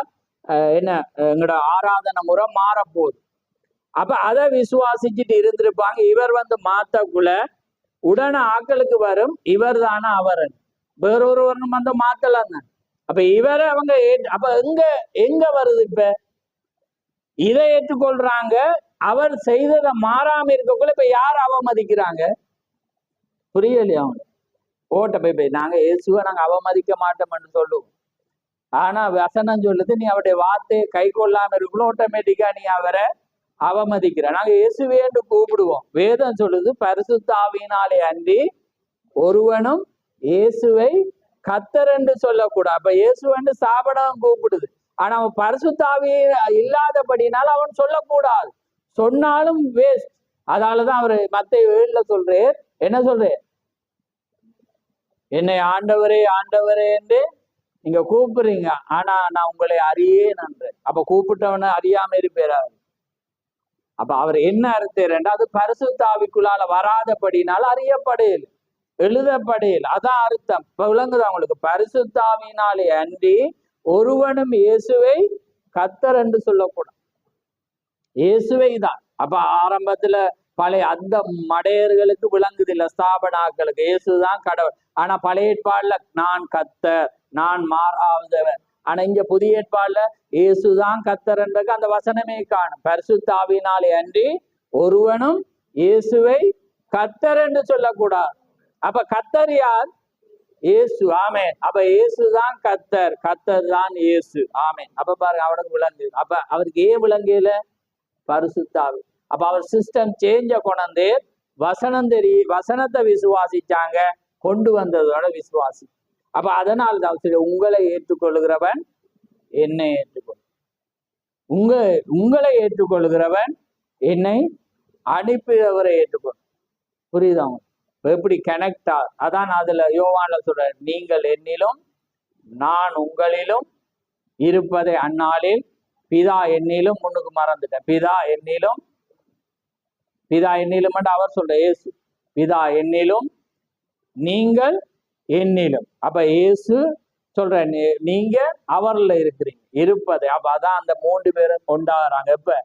என்ன, எங்களோட ஆராதனை முறை மாறப்போகுது. அப்ப அதை விசுவாசிச்சுட்டு இருந்திருப்பாங்க. இவர் மாத்தக்குள்ள உடனே ஆக்களுக்கு வரும், இவர் தானா அவர், வேறொருவரும் மாத்தலாம். அப்ப இவரை அவங்க அப்ப எங்க வருது? இப்ப இதை ஏற்றுக்கொள்றாங்க, அவர் செய்ததை மாறாம இருக்கக்குள்ள இப்ப யார் அவமதிக்கிறாங்க? புரியலையா அவங்க? ஓட்ட போய் நாங்க இயேசுவை நாங்க அவமதிக்க மாட்டோம்னு சொல்லுவோம். ஆனா வசனம் சொல்லுது, நீ அவருடைய வார்த்தையை கை கொள்ளாம இருக்குள்ள ஆட்டோமேட்டிக்கா நீ அவரை அவமதிக்கிற. நாங்க இயேசுவே என்று கூப்பிடுவோம். வேதம் சொல்லுது, பரிசுத்த ஆவியினாலே அன்றி ஒருவனும் இயேசுவை கர்த்தர் என்று சொல்லக்கூடாது. அப்ப இயேசுவன்னு சாபடம் கூப்பிடுது. ஆனா அவன் பரிசுத்த ஆவி இல்லாதபடினால அவன் சொல்லக்கூடாது. சொன்னாலும் வேஸ்ட். அதனாலதான் அவரு மத்தேயு 7 சொல்றார், என்ன சொல்றார்? என்னை ஆண்டவரே ஆண்டவரே என்று நீங்க கூப்பிடுறீங்க, ஆனா நான் உங்களை அறியேன் என்று. அப்ப கூப்பிட்டவன அறியாம இருப்பாரு. அப்ப அவர் என்ன அர்த்தம்? அது பரிசுத்த ஆவிக்குள்ளால வராதபடினால அறியப்படையில், எழுதப்படையில். அதான் அர்த்தம். இப்ப விளங்குது அவங்களுக்கு? பரிசுத்த ஆவியினாலே அன்றி ஒருவனும் இயேசுவை கர்த்தர் என்று சொல்லக்கூடாது. இயேசுவை தான். அப்ப ஆரம்பத்துல பழைய அந்த மடையர்களுக்கு விளங்குது இல்ல, ஸ்தாபனாக்களுக்கு இயேசுதான் கடவுள். ஆனா பழைய ஏற்பாடுல நான் கர்த்தர், நான் மாறாதவர். ஆனா இங்க புதிய ஏற்பாடுல இயேசுதான் கர்த்தர் என்றது அந்த வசனமே காணும். பரிசுத்த ஆவியினாலே அன்றி ஒருவனும் இயேசுவை கர்த்தர் என்று சொல்லக்கூடாது. அப்ப கர்த்தர் யார்? இயேசு. ஆமேன். அப்ப இயேசுதான் கர்த்தர், கர்த்தர் தான் இயேசு. ஆமேன். அப்ப பாருங்க, அவனுக்கு விளங்கு. அப்ப அவருக்கு ஏன் விளங்கல? பரிசுத்த ஆவி. அப்ப அவர் சிஸ்டம் சேஞ்ச கொண்டு வசனத்தை விசுவாசிச்சாங்க, கொண்டு வந்ததோட விசுவாசி. அப்ப அதனால் தான் உங்களை ஏற்றுக்கொள்கிறவன் என்னை ஏற்றுக்கொள், உங்களை ஏற்றுக்கொள்கிறவன் என்னை அனுப்பியவரை ஏற்றுக்கொள். புரியுதா? எப்படி கனெக்டா? அதான் அதுல யோவான்ல சொல்ற, நீங்கள் என்னிலும் நான் உங்களிலும் இருப்பதை அந்நாளில் பிதா என்னிலும், முன்னுக்கு மறந்துட்டேன், பிதா என்னிலும் அவர் சொல்ற இயேசு, பிதா என்னிலும் நீங்கள் என்னிலும். அப்ப இயேசு சொல்ற, நீங்க அவர்ல இருக்கிறீங்க, இருப்பதை. அப்ப அதான் அந்த 3 பேரும் கொண்டாடுறாங்க. இப்ப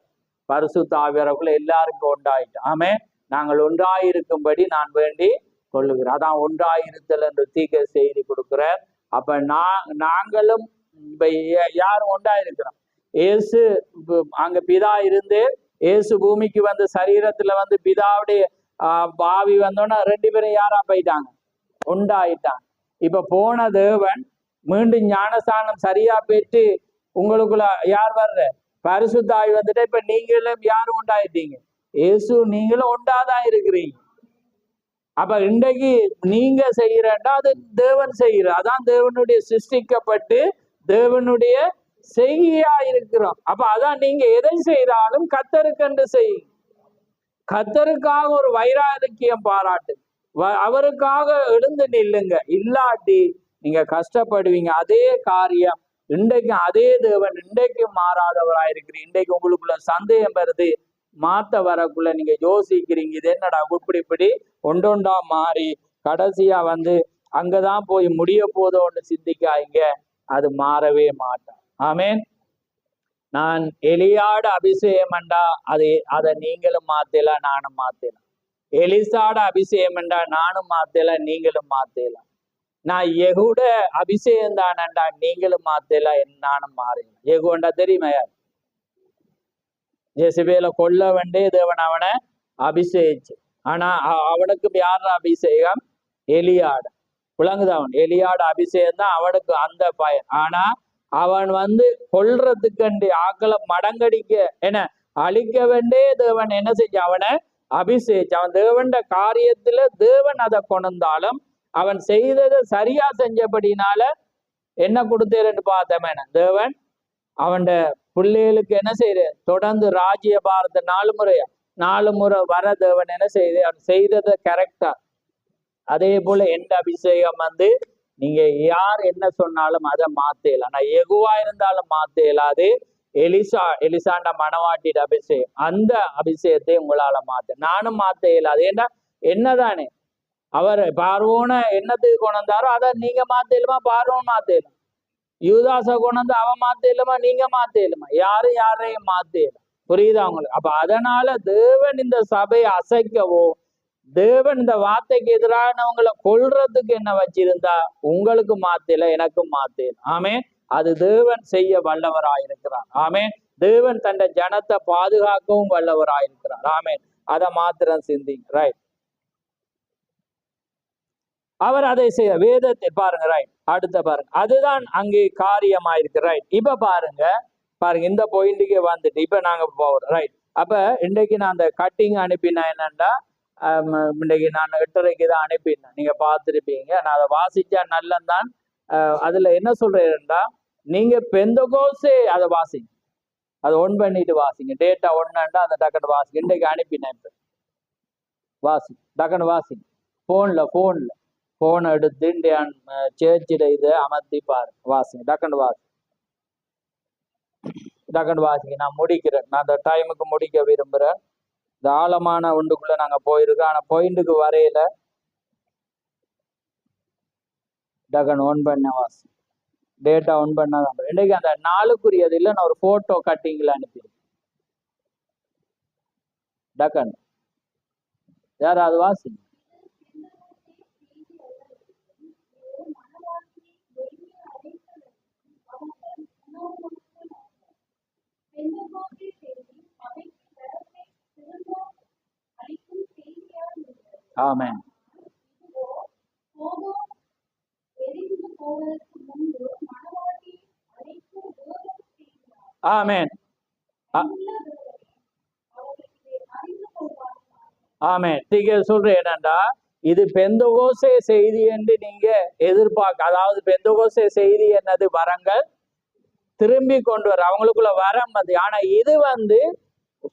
பரிசுத்த ஆவியானவர்கள் எல்லாருக்கும் ஒன்றாயிட்டு. ஆமே, நாங்கள் ஒன்றாயிருக்கும்படி நான் வேண்டி கொள்ளுகிறேன். அதான் ஒன்றாயிருத்தல் என்று தீர்க்க செய்தி கொடுக்கிறார். அப்ப நாங்களும் இப்ப யாரும் ஒன்றாயிருக்கிறோம். இயேசு அங்க பிதா இருந்து இயேசு பூமிக்கு சரீரத்துல பிதாவுடைய பாவி வந்தோன்னா 2 பேரும் யாரா போயிட்டாங்க? உண்டாயிட்டாங்க. இப்ப போன தேவன் மீண்டும் ஞானஸ்தானம் சரியா பெற்று உங்களுக்குள்ள யார் வர்ற பரிசுத்த ஆவி வந்துட்டு இப்ப நீங்களும் யாரும் உண்டாயிட்டீங்க, இயேசு நீங்களும் உண்டாதான் இருக்கிறீங்க. அப்ப இன்றைக்கு நீங்க செய்யறா அது தேவன் செய்யற, அதான் தேவனுடைய சிருஷ்டிக்கப்பட்டு தேவனுடைய செய்கையா இருக்கிறோம். அப்ப அதான் நீங்க எதை செய்தாலும் கர்த்தருக்கென்று செய்யுங்க. கர்த்தருக்காக ஒரு வைராக்கியம் பாராட்டு, அவருக்காக எழுந்து நில்லுங்க. இல்லாட்டி நீங்க கஷ்டப்படுவீங்க. அதே காரியம் இன்றைக்கு அதே தேவன் இன்றைக்கும் மாறாதவராயிருக்கிறீங்க. இன்றைக்கு உங்களுக்குள்ள சந்தேகம் வருது, மாத்த வரக்குள்ள நீங்க யோசிக்கிறீங்க, இது என்னடா இப்படி ஒன்றொண்டா மாறி கடைசியா அங்கதான் போய் முடிய போதோன்னு சிந்திக்காய்ங்க. அது மாறவே மாட்டான். ஆமேன். நான் எலியாட அபிஷேகம்டா அதை நீங்களும் மாத்தலாம், நானும் மாத்தலாம். எலிசாட அபிஷேகம்டா நானும் மாத்தலாம், நீங்களும் மாத்தலாம். நான் யெகூட அபிஷேகம் தானண்டா நீங்களும் மாத்தலாம், நானும் மாறலாம். யெகூண்டா தெரியுமா? ஜெசிபேல கொல்ல வேண்டே தேவன் அவனை அபிஷேகிச்சு. ஆனா அவனுக்கு யார அபிஷேகம்? எலியாட. விளங்குதான், எலியாட அபிஷேகம் தான் அவனுக்கு அந்த பயன். ஆனா அவன் கொல்றதுக்கு ஆக்களை மடங்கடிக்க என்ன அழிக்க வேண்டே தேவன் என்ன செஞ்ச அவனை அபிஷேகிச்சு. அவன் தேவன் காரியத்துல தேவன் அதை கொண்டாலும் அவன் செய்ததை சரியா செஞ்சபடினால என்ன கொடுத்தேன்னு பார்த்தவன் தேவன் அவன் பிள்ளைகளுக்கு என்ன செய்யற தொடர்ந்து ராஜ்ய பாரத 4 முறை வர தேவன் என்ன செய்து அவன் செய்ததை கரெக்டா. அதே போல எந்த அபிஷேகம் நீங்க யார் என்ன சொன்னாலும் அதை மாத்தல. ஆனா யெகோவா இருந்தாலும் மாத்தலாது. எலிசாண்ட மணவாட்டிட அபிஷேகம், அந்த அபிஷேகத்தை உங்களால மாத்த நானும் மாத்த இயலாது. ஏன்னா என்னதானே அவர் பார்வோன என்னத்துக்கு கொண்டாரோ அதை நீங்க மாத்தலுமா? பார்வோன் மாத்தலும். யூதாச கொண்டு அவன் மாத்தலுமா? நீங்க மாத்தலுமா? யாரையும் மாத்தல. புரியுதா உங்களுக்கு? அப்ப அதனால தேவன் இந்த சபையை அசைக்கவோ, தேவன் இந்த வார்த்தைக்கு எதிரானவங்களை கொல்றதுக்கு என்ன வச்சிருந்தா உங்களுக்கு மாத்தல, எனக்கும் மாத்தல. ஆமேன். அது தேவன் செய்ய வல்லவராயிருக்கிறார். ஆமேன். தேவன் தன்னை ஜனத்தை பாதுகாக்கவும் வல்லவராயிருக்கிறார். ஆமேன். அதை மாத்திரம் சிந்திங்க. ரைட். அவர் அதை செய்ய வேதத்தை பாருங்க. ரைட். அடுத்த பாருங்க, அதுதான் அங்கே காரியமாயிருக்கு. ரைட். இப்ப பாருங்க இந்த பாயிண்ட்டுக்கு வந்துட்டு இப்ப நாங்க போறோம். ரைட். அப்ப இன்றைக்கு நான் அந்த கட்டிங் அனுப்பினேன். என்னண்டா இன்றைக்கு நான் 8:30 தான் அனுப்பினேன். நீங்க பார்த்துருப்பீங்க. நான் அதை வாசிச்சா நல்லந்தான். அதுல என்ன சொல்றேன்டா, நீங்க பெந்தகோசே அதை வாசிங்க, அதை ஒன் பண்ணிட்டு வாசிங்க. டேட்டா ஒன்னாண்டா அதை டக்குன்னு வாசிங்க. இன்றைக்கு அனுப்பினேன். இப்ப வாசி, டக்குன்னு வாசிங்க. போன் எடுத்து சேர்ச்சிட இதை அமர்த்தி பாரு, வாசிங்க. டக்குன்னு வாசிங்க. நான் முடிக்கிறேன். நான் அந்த டைமுக்கு முடிக்க விரும்புறேன். இந்த ஆழமான ஒன்றுக்குள்ள நாங்க போயிருக்கோம். ஆனா பாயிண்ட்டுக்கு வரையில டக்குன்னு ஒன் பண்ண வாசி, டேட்டா ஒன் பண்ணாதான். இன்னைக்கு அந்த 4க்குரியது இல்லை, நான் ஒரு போட்டோ கட்டிங்ல அனுப்பிடுறேன். டக்குன்னு யாராவது வாசிங்க. ஆமென். ஆமென். ஆமென். சொல்றேன் என்னண்டா, இது பெந்தகோசே செய்தி என்று நீங்க எதிர்பார்க்க, அதாவது பெந்தகோசே செய்தி என்னது? வரங்கள் திரும்பி கொண்டு வர, அவங்களுக்குள்ள வரம் அது. ஆனா இது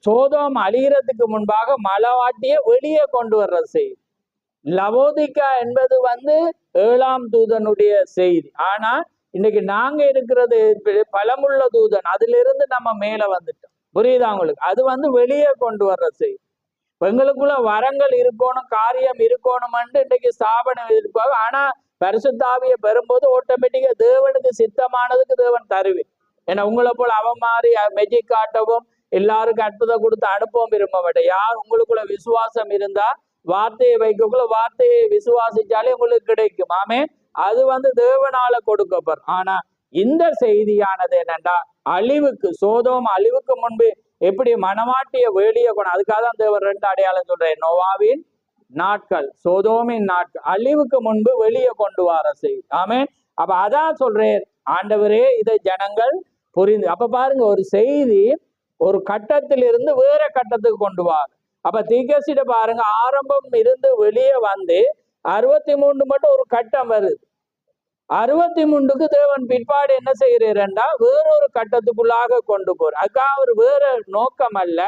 சோதோம் அழிகிறதுக்கு முன்பாக மலவாட்டிய வெளியே கொண்டு வர்ற செய்தி. லவோதிக்கா என்பது 7ஆம் தூதனுடைய செய்தி. ஆனா இன்னைக்கு நாங்க இருக்கிறது பலமுள்ள தூதன், அதுல இருந்து நம்ம மேல வந்துட்டோம். புரியுதா உங்களுக்கு? அது வெளியே கொண்டு வர்ற செய்தி. எங்களுக்குள்ள வரங்கள் இருக்கணும், காரியம் இருக்கணும்னு இன்னைக்கு ஸ்தாபனம் எதிர்ப்பாங்க. ஆனா பரிசுத்தாவிய பெறும்போது ஆட்டோமேட்டிக்கா தேவனுக்கு சித்தமானதுக்கு தேவன் தருவேன். ஏன்னா உங்களை போல அவன் மாதிரி மெஜிக் காட்டவும் எல்லாருக்கும் அற்புதம் கொடுத்து அனுப்பவும் விரும்ப மாட்டேன். யார் உங்களுக்குள்ள விசுவாசம் இருந்தா வார்த்தையை வைக்கக்குள்ள வார்த்தையை விசுவாசிச்சாலே உங்களுக்கு கிடைக்கும். ஆமே. அது தேவனால கொடுக்கப்படும். ஆனா இந்த செய்தியானது என்னண்டா, அழிவுக்கு, சோதோம் அழிவுக்கு முன்பு எப்படி மனவாட்டிய வெளியே கொண்டு, அதுக்காக தான் தேவன் 2 அடையாளம் சொல்றேன். நோவாவின் நாட்கள், சோதோமின் நாட்கள், அழிவுக்கு முன்பு வெளியே கொண்டு வர செய்தி. ஆமே. அப்ப அதான் சொல்றேன், ஆண்டவரே இதை ஜனங்கள் புரிந்து. அப்ப பாருங்க, ஒரு செய்தி ஒரு கட்டத்திலிருந்து வேற கட்டத்துக்கு கொண்டு வாங்க. அப்ப தீர்க்கதரிசிட்ட பாருங்க, ஆரம்பம் இருந்து வெளியே வந்து 63 மட்டும் ஒரு கட்டம் வருது. 63க்கு தேவன் பிற்பாடு என்ன செய்யறா, வேறொரு கட்டத்துக்குள்ளாக கொண்டு போற. அதுக்காக ஒரு வேற நோக்கம் அல்ல.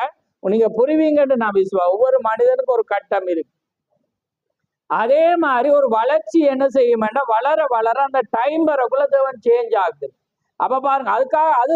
நீங்க புரிவீங்கன்னு நான் ஒவ்வொரு மனிதனுக்கும் ஒரு கட்டம் இருக்கு. அதே மாதிரி ஒரு வளர்ச்சி என்ன செய்யும், வளர வளர அந்த டைம் வரக்குள்ள தேவன் சேஞ்ச் ஆகுது. அப்ப பாருங்க, அதுக்காக அது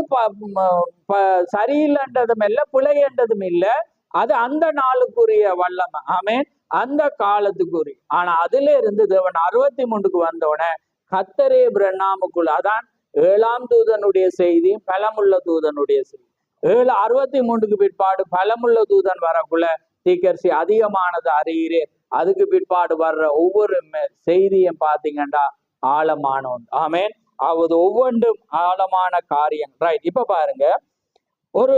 சரியில்லைன்றதும் இல்லை, பிழைன்றதும் இல்லை. அது அந்த நாளுக்குரிய வல்லமை. ஆமென். அந்த காலத்துக்குரிய. ஆனா அதுல இருந்து தேவன் 63க்கு வந்தோடனே கர்த்தரே பிரண்ணாமுக்குள்ள, அதான் 7ஆம் தூதனுடைய செய்தி, பலமுள்ள தூதனுடைய செய்தி. 63க்கு பிற்பாடு பலமுள்ள தூதன் வரக்குள்ள தீர்க்கதரிசி அதிகமானது அறிகிறேன். அதுக்கு பிற்பாடு வர்ற ஒவ்வொரு செய்தியும் பாத்தீங்கன்னா ஆழமான ஒன்று. ஆமென். அது ஒவ்வொன்றும் ஆழமான காரியம். ரைட். இப்ப பாருங்க, ஒரு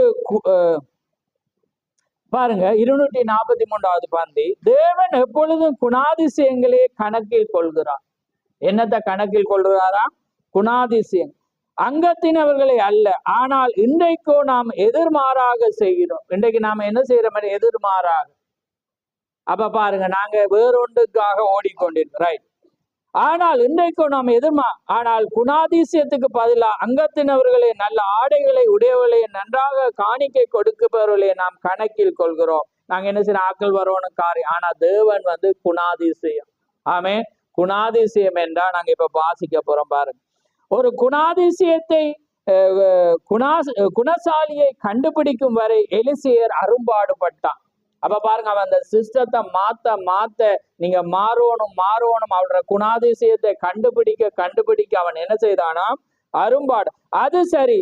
பாருங்க 243வது பந்தி, தேவன் எப்பொழுதும் குணாதிசயங்களே கணக்கில் கொள்கிறார். என்னத்தை கணக்கில் கொள்கிறாரா? குணாதிசயம். அங்கத்தினவர்களை அல்ல. ஆனால் இன்றைக்கோ நாம் எதிர்மாறாக செய்கிறோம். இன்றைக்கு நாம என்ன செய்யறோம்? எதிர்மாறாக. அப்ப பாருங்க, நாங்க வேறொன்றுக்காக ஓடிக்கொண்டிருக்கோம். ரைட். ஆனால் இன்றைக்கும் நாம் ஆனால் குணாதிசயத்துக்கு பதிலா அங்கத்தினவர்களே, நல்ல ஆடைகளை உடையவர்களே, நன்றாக காணிக்கை கொடுப்பவர்களே நாம் கணக்கில் கொள்கிறோம். நாங்க என்ன செய்யறோம்? ஆக்கள் வரணும் காரியம். ஆனா தேவன் குணாதிசயம். ஆமே. குணாதிசயம் என்றா நாங்க இப்ப வாசிக்க போறோம். பாருங்க, ஒரு குணாதிசயத்தை குணசாலியை கண்டுபிடிக்கும் வரை எலிசேர் அரும்பாடுபட்டான். அப்ப பாருங்க, அவன் அந்த சிஸ்டத்தை மாத்த நீங்க மாறணும் அவரோட குணாதிசயத்தை கண்டுபிடிக்க அவன் என்ன செய்தானா? அரும்பாடு. அது சரி,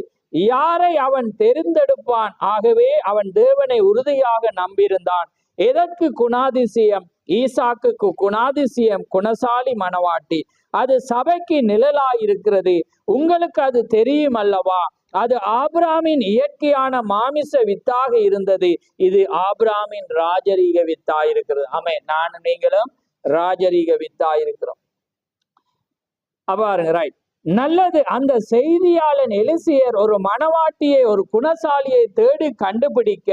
யாரை அவன் தெரிந்தெடுப்பான்? ஆகவே அவன் தேவனை உறுதியாக நம்பியிருந்தான். எதற்கு குணாதிசயம்? ஈசாக்குக்கு குணாதிசயம் குணசாலி மனவாட்டி. அது சபைக்கு நிழலாயிருக்கிறது. உங்களுக்கு அது தெரியும் அல்லவா? அது ஆபிரகாமின் இயற்கையான மாமிச வித்தாக இருந்தது. இது ஆபிரகாமின் ராஜரீக வித்தாயிருக்கிறது. ஆமே, நானும் நீங்களும் ராஜரீக வித்தாயிருக்கிறோம். பாருங்க. ரைட். நல்லது. அந்த செய்தியாளன் எலிசேர் ஒரு மனவாட்டியை, ஒரு குணசாலியை தேடி கண்டுபிடிக்க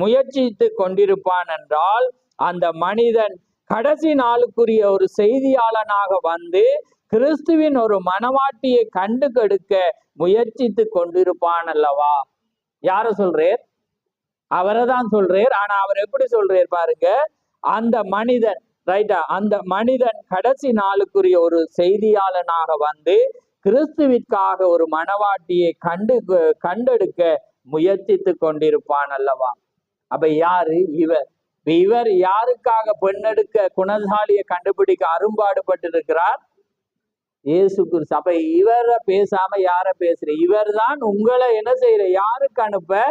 முயற்சித்து கொண்டிருப்பான் என்றால், அந்த மனிதன் கடைசி நாளுக்குரிய ஒரு செய்தியாளனாக வந்து கிறிஸ்துவின் ஒரு மனவாட்டியை கண்டுகெடுக்க முயற்சித்து கொண்டிருப்பான் அல்லவா? யார சொல்றேர்? அவரை தான் சொல்றேர். ஆனா அவர் எப்படி சொல்றேர் பாருங்க, அந்த மனிதன், ரைட்டா, அந்த மனிதன் கடைசி நாளுக்குரிய ஒரு செய்தியாளனாக வந்து கிறிஸ்துவிற்காக ஒரு மனவாட்டியை கண்டெடுக்க முயற்சித்து கொண்டிருப்பான் அல்லவா? அப்ப யாரு இவர்? இவர் யாருக்காக பெண்ணெடுக்க குணசாலியை கண்டுபிடிக்க அரும்பாடுபட்டு இருக்கிறார்? இயேசு கிறிஸ்து. அப்ப இவரை பேசாம யார பேசுற? இவர் தான் உங்களை என்ன செய்யற? யாருக்கு அனுப்ப?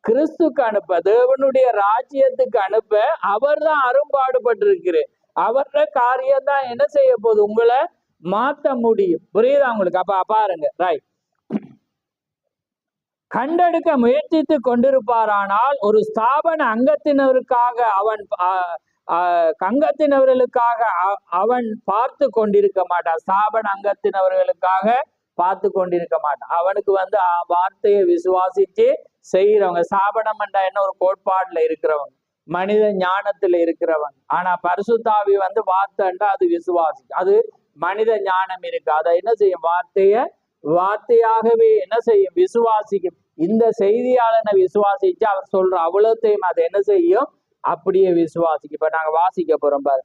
கிறிஸ்துக்கு அனுப்ப, தேவனுடைய ராஜ்யத்துக்கு அனுப்ப அவர் தான் அரும்பாடுபட்டு இருக்கிறார். அவர காரியம் தான் என்ன செய்ய போகுது? உங்களை மாத்த முடியும். புரியுதா உங்களுக்கு? அப்ப பாருங்க. ரைட். கண்டெடுக்க முயற்சித்து கொண்டிருப்பாரானால் ஒரு ஸ்தாபன அங்கத்தினருக்காக அவன் பார்த்து கொண்டிருக்க மாட்டான். ஸ்தாபன அங்கத்தினவர்களுக்காக பார்த்து கொண்டிருக்க மாட்டான். அவனுக்கு வார்த்தையை விசுவாசிச்சு செய்யறவங்க. ஸ்தாபனம் என்ற என்ன ஒரு கோட்பாடுல இருக்கிறவங்க, மனித ஞானத்துல இருக்கிறவங்க. ஆனா பரிசுத்தாவி வார்த்தைண்டா அது விசுவாசி, அது மனித ஞானம் இருக்கு. அதை என்ன செய்யும்? வார்த்தையாகவே என்ன செய்யும்? விசுவாசிக்கும். இந்த செய்தியாளனை விசுவாசிச்சு அவர் சொல்ற அவ்வளோத்தையும் அதை என்ன செய்யும்? அப்படியே விசுவாசிக்கும். இப்ப நாங்க வாசிக்க போறோம் பாரு.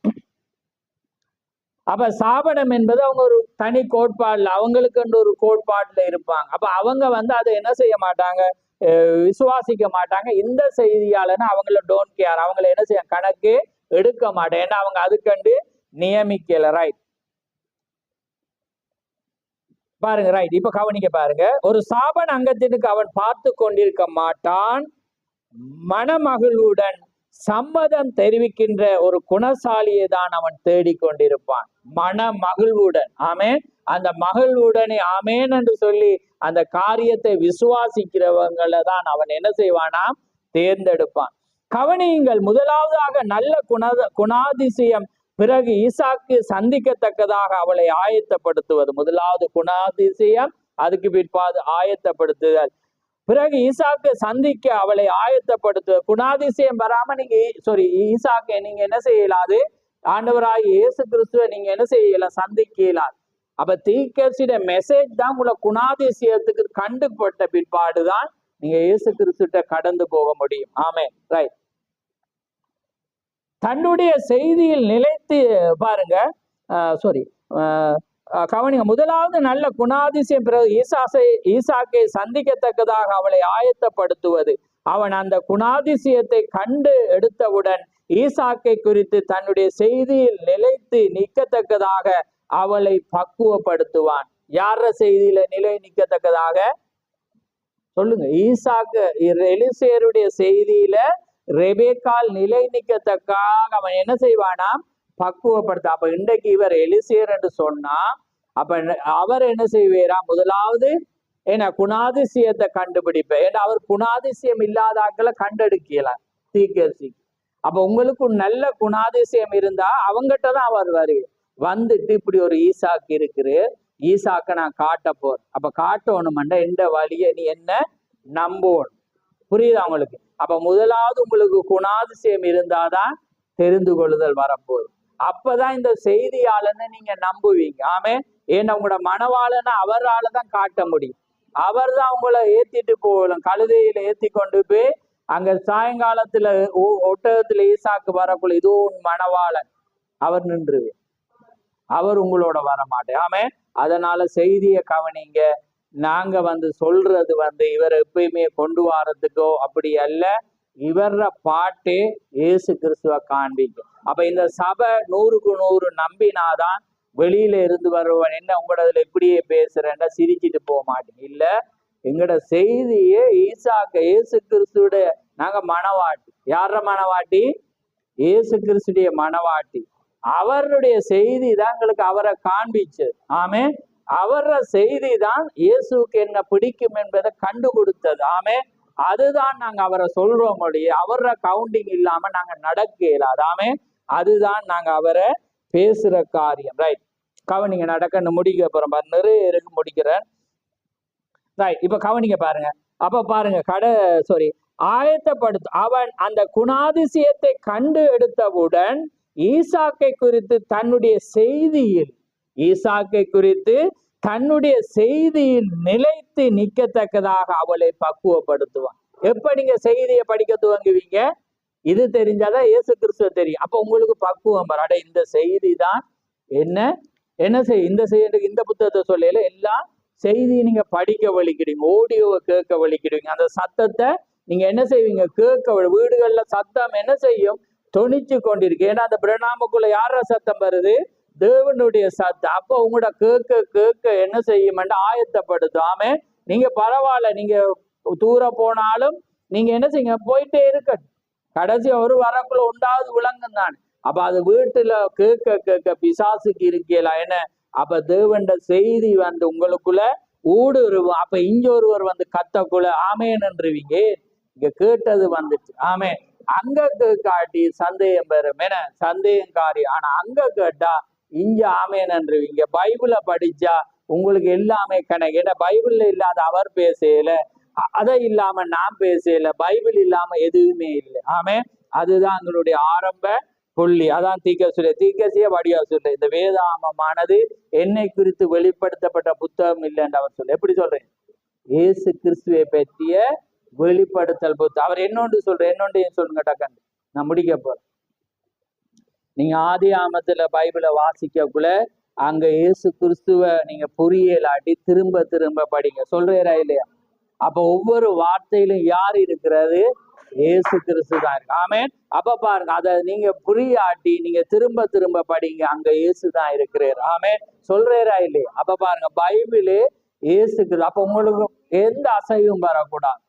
அப்ப சாபனம் என்பது அவங்க ஒரு தனி கோட்பாடுல, அவங்களுக்கு ஒரு கோட்பாடுல இருப்பாங்க. அப்ப அவங்க அதை என்ன செய்ய மாட்டாங்க? விசுவாசிக்க மாட்டாங்க. இந்த செய்தியாளனை அவங்கள டோன்ட் கேர், அவங்கள என்ன செய்ய கணக்கு எடுக்க மாட்டேன். ஏன்னா அவங்க அதுக்கண்டு நியமிக்கல. ரைட். பாருங்க. ரைட். இப்ப கவனிக்க பாருங்க. ஒரு சாபன அங்கத்திற்கு அவன் பார்த்து கொண்டிருக்க மாட்டான். மனமகிழ்வுடன் சம்மதம் தெரிவிக்கின்ற ஒரு குணசாலியை தான் அவன் தேடிக்கொண்டிருப்பான். மன மகிழ்வுடன். ஆமேன். அந்த மகிழ்வுடனே ஆமேன் என்று சொல்லி அந்த காரியத்தை விசுவாசிக்கிறவங்களை தான் அவன் என்ன செய்வானாம்? தேர்ந்தெடுப்பான். கவனியுங்கள், முதலாவதாக நல்ல குணாதிசயம் பிறகு ஈசாக்கு சந்திக்கத்தக்கதாக அவளை ஆயத்தப்படுத்துவது. முதலாவது குணாதிசயம், அதுக்கு பிற்பாடு ஆயத்தப்படுத்துதல். பிறகு ஈசாக்கு சந்திக்க அவளை ஆயத்தப்படுத்துவது. குணாதிசயம் வராம நீங்க ஈசாக்கை நீங்க என்ன செய்யலாது? ஆண்டவராய் இயேசு கிறிஸ்துவை நீங்க என்ன செய்யல? சந்திக்கலாது. அப்ப தீர்க்கதரிசியோட மெசேஜ் தான் உங்களை குணாதிசயத்துக்கு கண்டுபட்ட பிற்பாடுதான் நீங்க இயேசு கிறிஸ்துட்ட கடந்து போக முடியும். ஆமே, ரைட். தன்னுடைய செய்தியில் நிலைத்து பாருங்க, கவனிங்க. முதலாவது நல்ல குணாதிசயம். பிறகு ஈசாக்கை சந்திக்கத்தக்கதாக அவளை ஆயத்தப்படுத்துவது. அவன் அந்த குணாதிசயத்தை கண்டு எடுத்தவுடன் ஈசாக்கை குறித்து தன்னுடைய செய்தியில் நிலைத்து நிற்கத்தக்கதாக அவளை பக்குவப்படுத்துவான். யார செய்தியில நிலை நிற்கத்தக்கதாக சொல்லுங்க? ஈசாக்கு எலிசேருடைய செய்தியில ரெபேக்கால் நிலை நிற்கத்தக்காக அவன் என்ன செய்வானாம்? பக்குவப்படுத்த. அப்ப இன்றைக்கு இவர் எலிசேர் என்று சொன்னா, அப்ப அவர் என்ன செய்வாரா? முதலாவது ஏன்னா குணாதிசயத்தை கண்டுபிடிப்பேன். ஏன்னா அவர் குணாதிசயம் இல்லாதாக்களை கண்டெடுக்கலாம் தீர்க்கதரிசி. அப்ப உங்களுக்கு நல்ல குணாதிசயம் இருந்தா அவங்ககிட்ட தான் அவர் வருவார். வந்துட்டு இப்படி ஒரு ஈசாக்கு இருக்குது, ஈசாக்க நான் காட்ட போறேன். அப்ப காட்டணும்டா எந்த வழியை நீ என்ன நம்பணும். புரியுதா உங்களுக்கு? அப்ப முதலாவது உங்களுக்கு குணாதிசயம் இருந்தாதான் தெரிந்து கொள்ளுதல் வரப்போகுது. அப்பதான் இந்த செய்தியாளன்னு நீங்க நம்புவீங்க. ஆமே. ஏன்னா உங்களோட மனவாளனை அவரால் தான் காட்ட முடியும். அவர் தான் உங்களை ஏத்திட்டு போகலாம். கழுதையில ஏத்தி கொண்டு போய் அங்க சாயங்காலத்துல ஒட்டகத்துல ஈசாக்கு வரக்குள்ள இது உன் மனவாளன், அவர் நின்றுவே, அவர் உங்களோட வர மாட்டேன். ஆமே. அதனால செய்தியை கவனிங்க. நாங்க சொல்றது இவரை எப்பயுமே கொண்டு வரதுக்கோ அப்படி அல்ல. இவர பாட்டே இயேசு கிறிஸ்துவ காண்பிக்கும். அப்ப இந்த சபை 100க்கு 100 நம்பினாதான் வெளியில இருந்து வருவன் என்ன உங்களதுல இப்படியே பேசுறேன்னா சிரிச்சிட்டு போக மாட்டேங்க. இல்ல, எங்கட செய்தியே இயேசு கிறிஸ்துடைய நாங்க மனவாட்டி. யார மனவாட்டி? இயேசு கிறிஸ்துடைய மனவாட்டி. அவருடைய செய்தி தான் எங்களுக்கு அவரை காண்பிச்சு. ஆமே. அவர செய்தி தான் இயேசுக்கு என்ன பிடிக்கும் என்பதை கண்டு கொடுத்தது. ஆமே. அதுதான் நாங்க அவரை சொல்றோம். அவர கவுண்டிங் இல்லாம நாங்க நடக்க இயலாது. ஆமே. அதுதான் நாங்க அவரை பேசுற காரியம். ரைட். கவனிங்க. நடக்க முடிக்க போறோம். நிறைய இருக்கு, முடிக்கிறேன். ரைட். இப்ப கவனிங்க பாருங்க. அப்ப பாருங்க ஆயத்தப்படுத்து. அவன் அந்த குணாதிசயத்தை கண்டு எடுத்தவுடன் ஈசாக்கை குறித்து தன்னுடைய செய்தியில் நிலைத்து நிற்கத்தக்கதாக அவளை பக்குவப்படுத்துவான். எப்ப நீங்க செய்தியை படிக்க துவங்குவீங்க? இது தெரிஞ்சாதான் இயேசு கிறிஸ்துவ தெரியும். அப்ப உங்களுக்கு பக்குவம் வர. இந்த செய்தி தான் என்ன செய்ய இந்த செய்ய இந்த புத்தகத்தை சொல்லையில எல்லாம் செய்தியை நீங்க படிக்க வலிக்கிறீங்க, ஆடியோவை கேட்க வலிக்கிறீங்க. அந்த சத்தத்தை நீங்க என்ன செய்வீங்க? கேட்க. வீடுகள்ல சத்தம் என்ன செய்யும்? தொனிச்சு கொண்டிருக்கு. ஏன்னா அந்த பிரணாமுக்குள்ள யார சத்தம் வருது? தேவனுடைய சத்தம். அப்ப உங்களோட கேட்க என்ன செய்யும்னா ஆயத்தப்படுத்தும். ஆமே. நீங்க பரவாயில்ல, நீங்க தூர போனாலும் நீங்க என்ன செய்யுங்க? போயிட்டே இருக்கட்டும். கடைசி ஒரு வரக்குள்ள உண்டாவது விளங்கும் தான். அப்ப அது வீட்டுல கேட்க பிசாசுக்கு இருக்கலாம். என்ன? அப்ப தேவண்ட செய்தி உங்களுக்குள்ள ஊடுருவும். அப்ப இங்க ஒருவர் கத்தக்குள்ள ஆமேன்ன்றீங்க. இங்க கேட்டது வந்துச்சு. ஆமே. அங்க காட்டி சந்தேகம் பெறும். என்ன? சந்தேகங்காரி. ஆனா அங்க கேட்டா இங்க ஆமேன்ன்றீங்க. பைபிளை படிச்சா உங்களுக்கு எல்லாமே கணக்கு. ஏன்னா பைபிள்ல இல்லாத அவர் பேசல, அதை இல்லாம நான் பேசல, பைபிள் இல்லாம எதுவுமே இல்லை. ஆமே. அதுதான் எங்களுடைய ஆரம்ப புள்ளி. அதான் தீர்க்கதரிசிய வடிவா சொல்ல. இந்த வேதாகமமானது என்னை குறித்து வெளிப்படுத்தப்பட்ட புத்தகம் இல்லைன்னு அவர் சொல்ல. எப்படி சொல்றேன்? இயேசு கிறிஸ்துவை பற்றிய வெளிப்படுத்தல் புத்தகம். அவர் என்னொன்று சொல்லுங்க டக்கண்டு. நான் முடிக்க போறேன். நீங்க ஆதி ஆமத்துல பைபிளை வாசிக்கக்குள்ள அங்க இயேசு கிறிஸ்துவ நீங்க புரியலாட்டி திரும்ப திரும்ப படிங்க. சொல்றா இல்லையா? அப்ப ஒவ்வொரு வார்த்தையிலும் யார் இருக்கிறது? இயேசு கிறிஸ்து தான் இருக்கு. ஆமேன். அப்ப பாருங்க, அதை நீங்க புரியாட்டி நீங்க திரும்ப திரும்ப படிங்க. அங்க இயேசு தான் இருக்கிறார். ஆமேன். சொல்றா இல்லையா? அப்ப பாருங்க, பைபிளே இயேசு கிறிஸ்து. அப்ப உங்களுக்கு எந்த அசைவும் வரக்கூடாது.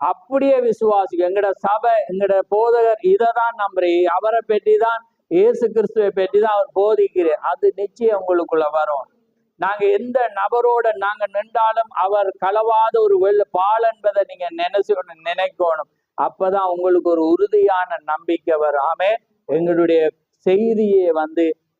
அப்படியே விசுவாசிக்க. எங்கட சபை, எங்கட போதகர் இதை தான் நம்புறேன். அவரை பற்றி தான், இயேசு கிறிஸ்துவை பற்றி தான் அவர் போதிக்கிறேன். அது நிச்சயம் உங்களுக்குள்ள வரும். நாங்க எந்த நபரோட நாங்க நின்றாலும் அவர் களவாத ஒரு பால் என்பதை நீங்க நினைக்கணும். அப்பதான் உங்களுக்கு ஒரு உறுதியான நம்பிக்கை வரும். ஆமே. எங்களுடைய செய்தியே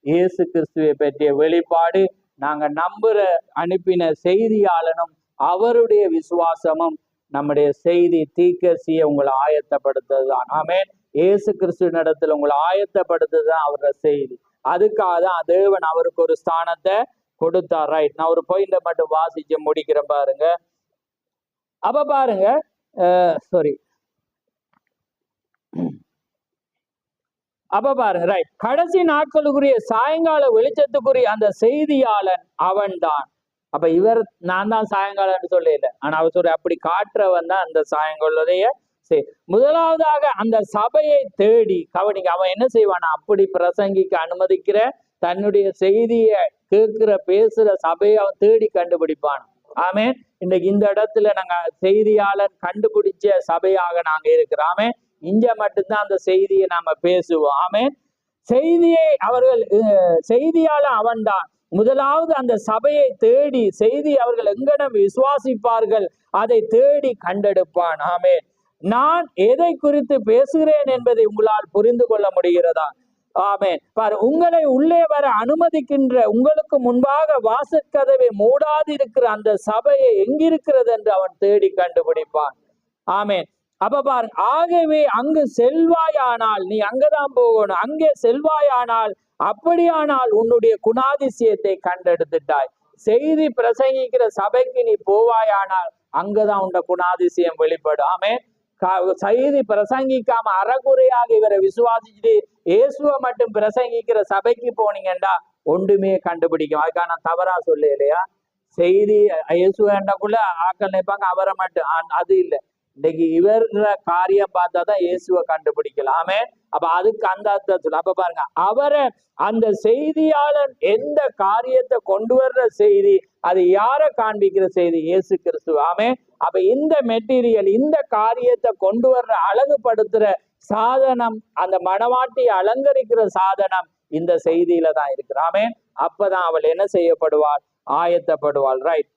இயேசு கிறிஸ்துவை பற்றிய வெளிப்பாடு. நாங்க நம்புற அனுப்பின செய்தியாளனும் அவருடைய விசுவாசமும் நம்முடைய செய்தி தீர்க்கதரிசியை உங்களை ஆயத்தப்படுத்துறதுதான். ஆமென். இயேசு கிறிஸ்துவின் இடத்துல உங்களை ஆயத்தப்படுத்துதான் அவரோட செய்தி. அதுக்காக தான் தேவன் அவருக்கு ஒரு ஸ்தானத்தை கொடுத்தார். ரைட், நான் ஒரு பாயிண்ட மட்டும் வாசிச்சு முடிக்கிறேன் பாருங்க. அப்ப பாருங்க, சாரி, அப்ப பாருங்க, ரைட், கடைசி நாட்களுக்குரிய சாயங்கால வெளிச்சத்துக்குரிய அந்த செய்தியாளன் அவன்தான். அப்ப இவர் நான் தான் சாயங்காலம் சொல்லல, ஆனா அவர் சொல்ற அப்படி காட்டுறவன் தான் அந்த சாயங்காலத்தைய. சரி, முதலாவதாக அந்த சபையை தேடி கவனிங்க. அவன் என்ன செய்வானா, அப்படி பிரசங்கிக்க அனுமதிக்கிற தன்னுடைய செய்திய கேட்கிற பேசுற சபையை அவன் தேடி கண்டுபிடிப்பான். ஆமென். இன்னைக்கு இந்த இடத்துல நாங்க செய்தியாளர் கண்டுபிடிச்ச சபையாக நாங்க இருக்கிறோம். ஆமென். இங்க மட்டும்தான் அந்த செய்தியை நாம பேசுவோம். ஆமென். செய்தியை அவர்கள் செய்தியாளர் அவன்தான். முதலாவது அந்த சபையை தேடி செய்தி அவர்கள் எங்கனம் விசுவாசிப்பார்கள் அதை தேடி கண்டெடுப்பான். ஆமென். நான் எதை குறித்து பேசுகிறேன் என்பதை உங்களால் புரிந்து கொள்ள முடிகிறதா? ஆமென். பார், உங்களை உள்ளே வர அனுமதிக்கின்ற உங்களுக்கு முன்பாக வாசற்கதவை மூடாது இருக்கிற அந்த சபையை எங்கிருக்கிறது என்று அவன் தேடி கண்டுபிடிப்பான். ஆமென். அப்ப பாருங்க, ஆகவே அங்கு செல்வாயானால் நீ அங்கதான் போகணும். அங்கே செல்வாயானால் அப்படியானால் உன்னுடைய குணாதிசயத்தை கண்டெடுத்துட்டாய். செய்தி பிரசங்கிக்கிற சபைக்கு நீ போவாயானால் அங்கதான் உன்ன குணாதிசயம் வெளிப்படும். ஆமென். செய்தி பிரசங்கிக்காம அறகுறையாக இவரை விசுவாசிச்சுட்டு இயேசுவை மட்டும் பிரசங்கிக்கிற சபைக்கு போனீங்கண்டா ஒன்றுமே கண்டுபிடிக்கும். அதுக்காக நான் தவறா சொல்ல இல்லையா. செய்தி இயேசுக்குள்ள ஆக்கள் நினைப்பாங்க அவரை மட்டும், அது இல்லை. இன்னைக்கு இவர காரியம் பார்த்தாதான் இயேசுவை கண்டுபிடிக்கலாம். ஆமென். அப்ப அதுக்கு அந்த அர்த்தத்துல அப்ப பாருங்க, அவரை அந்த செய்தியாளன் எந்த காரியத்தை கொண்டு வர்ற செய்தி, அது யார காண்பிக்கிற செய்தி? இயேசு கிறிஸ்து. ஆமென். அப்ப இந்த மெட்டீரியல், இந்த காரியத்தை கொண்டு வர்ற அழகுபடுத்துற சாதனம், அந்த மணவாட்டியை அலங்கரிக்கிற சாதனம் இந்த செய்தியில தான் இருக்கிற. ஆமென். அப்பதான் அவள் என்ன செய்யப்படுவாள்? ஆயத்தப்படுவாள். ரைட்,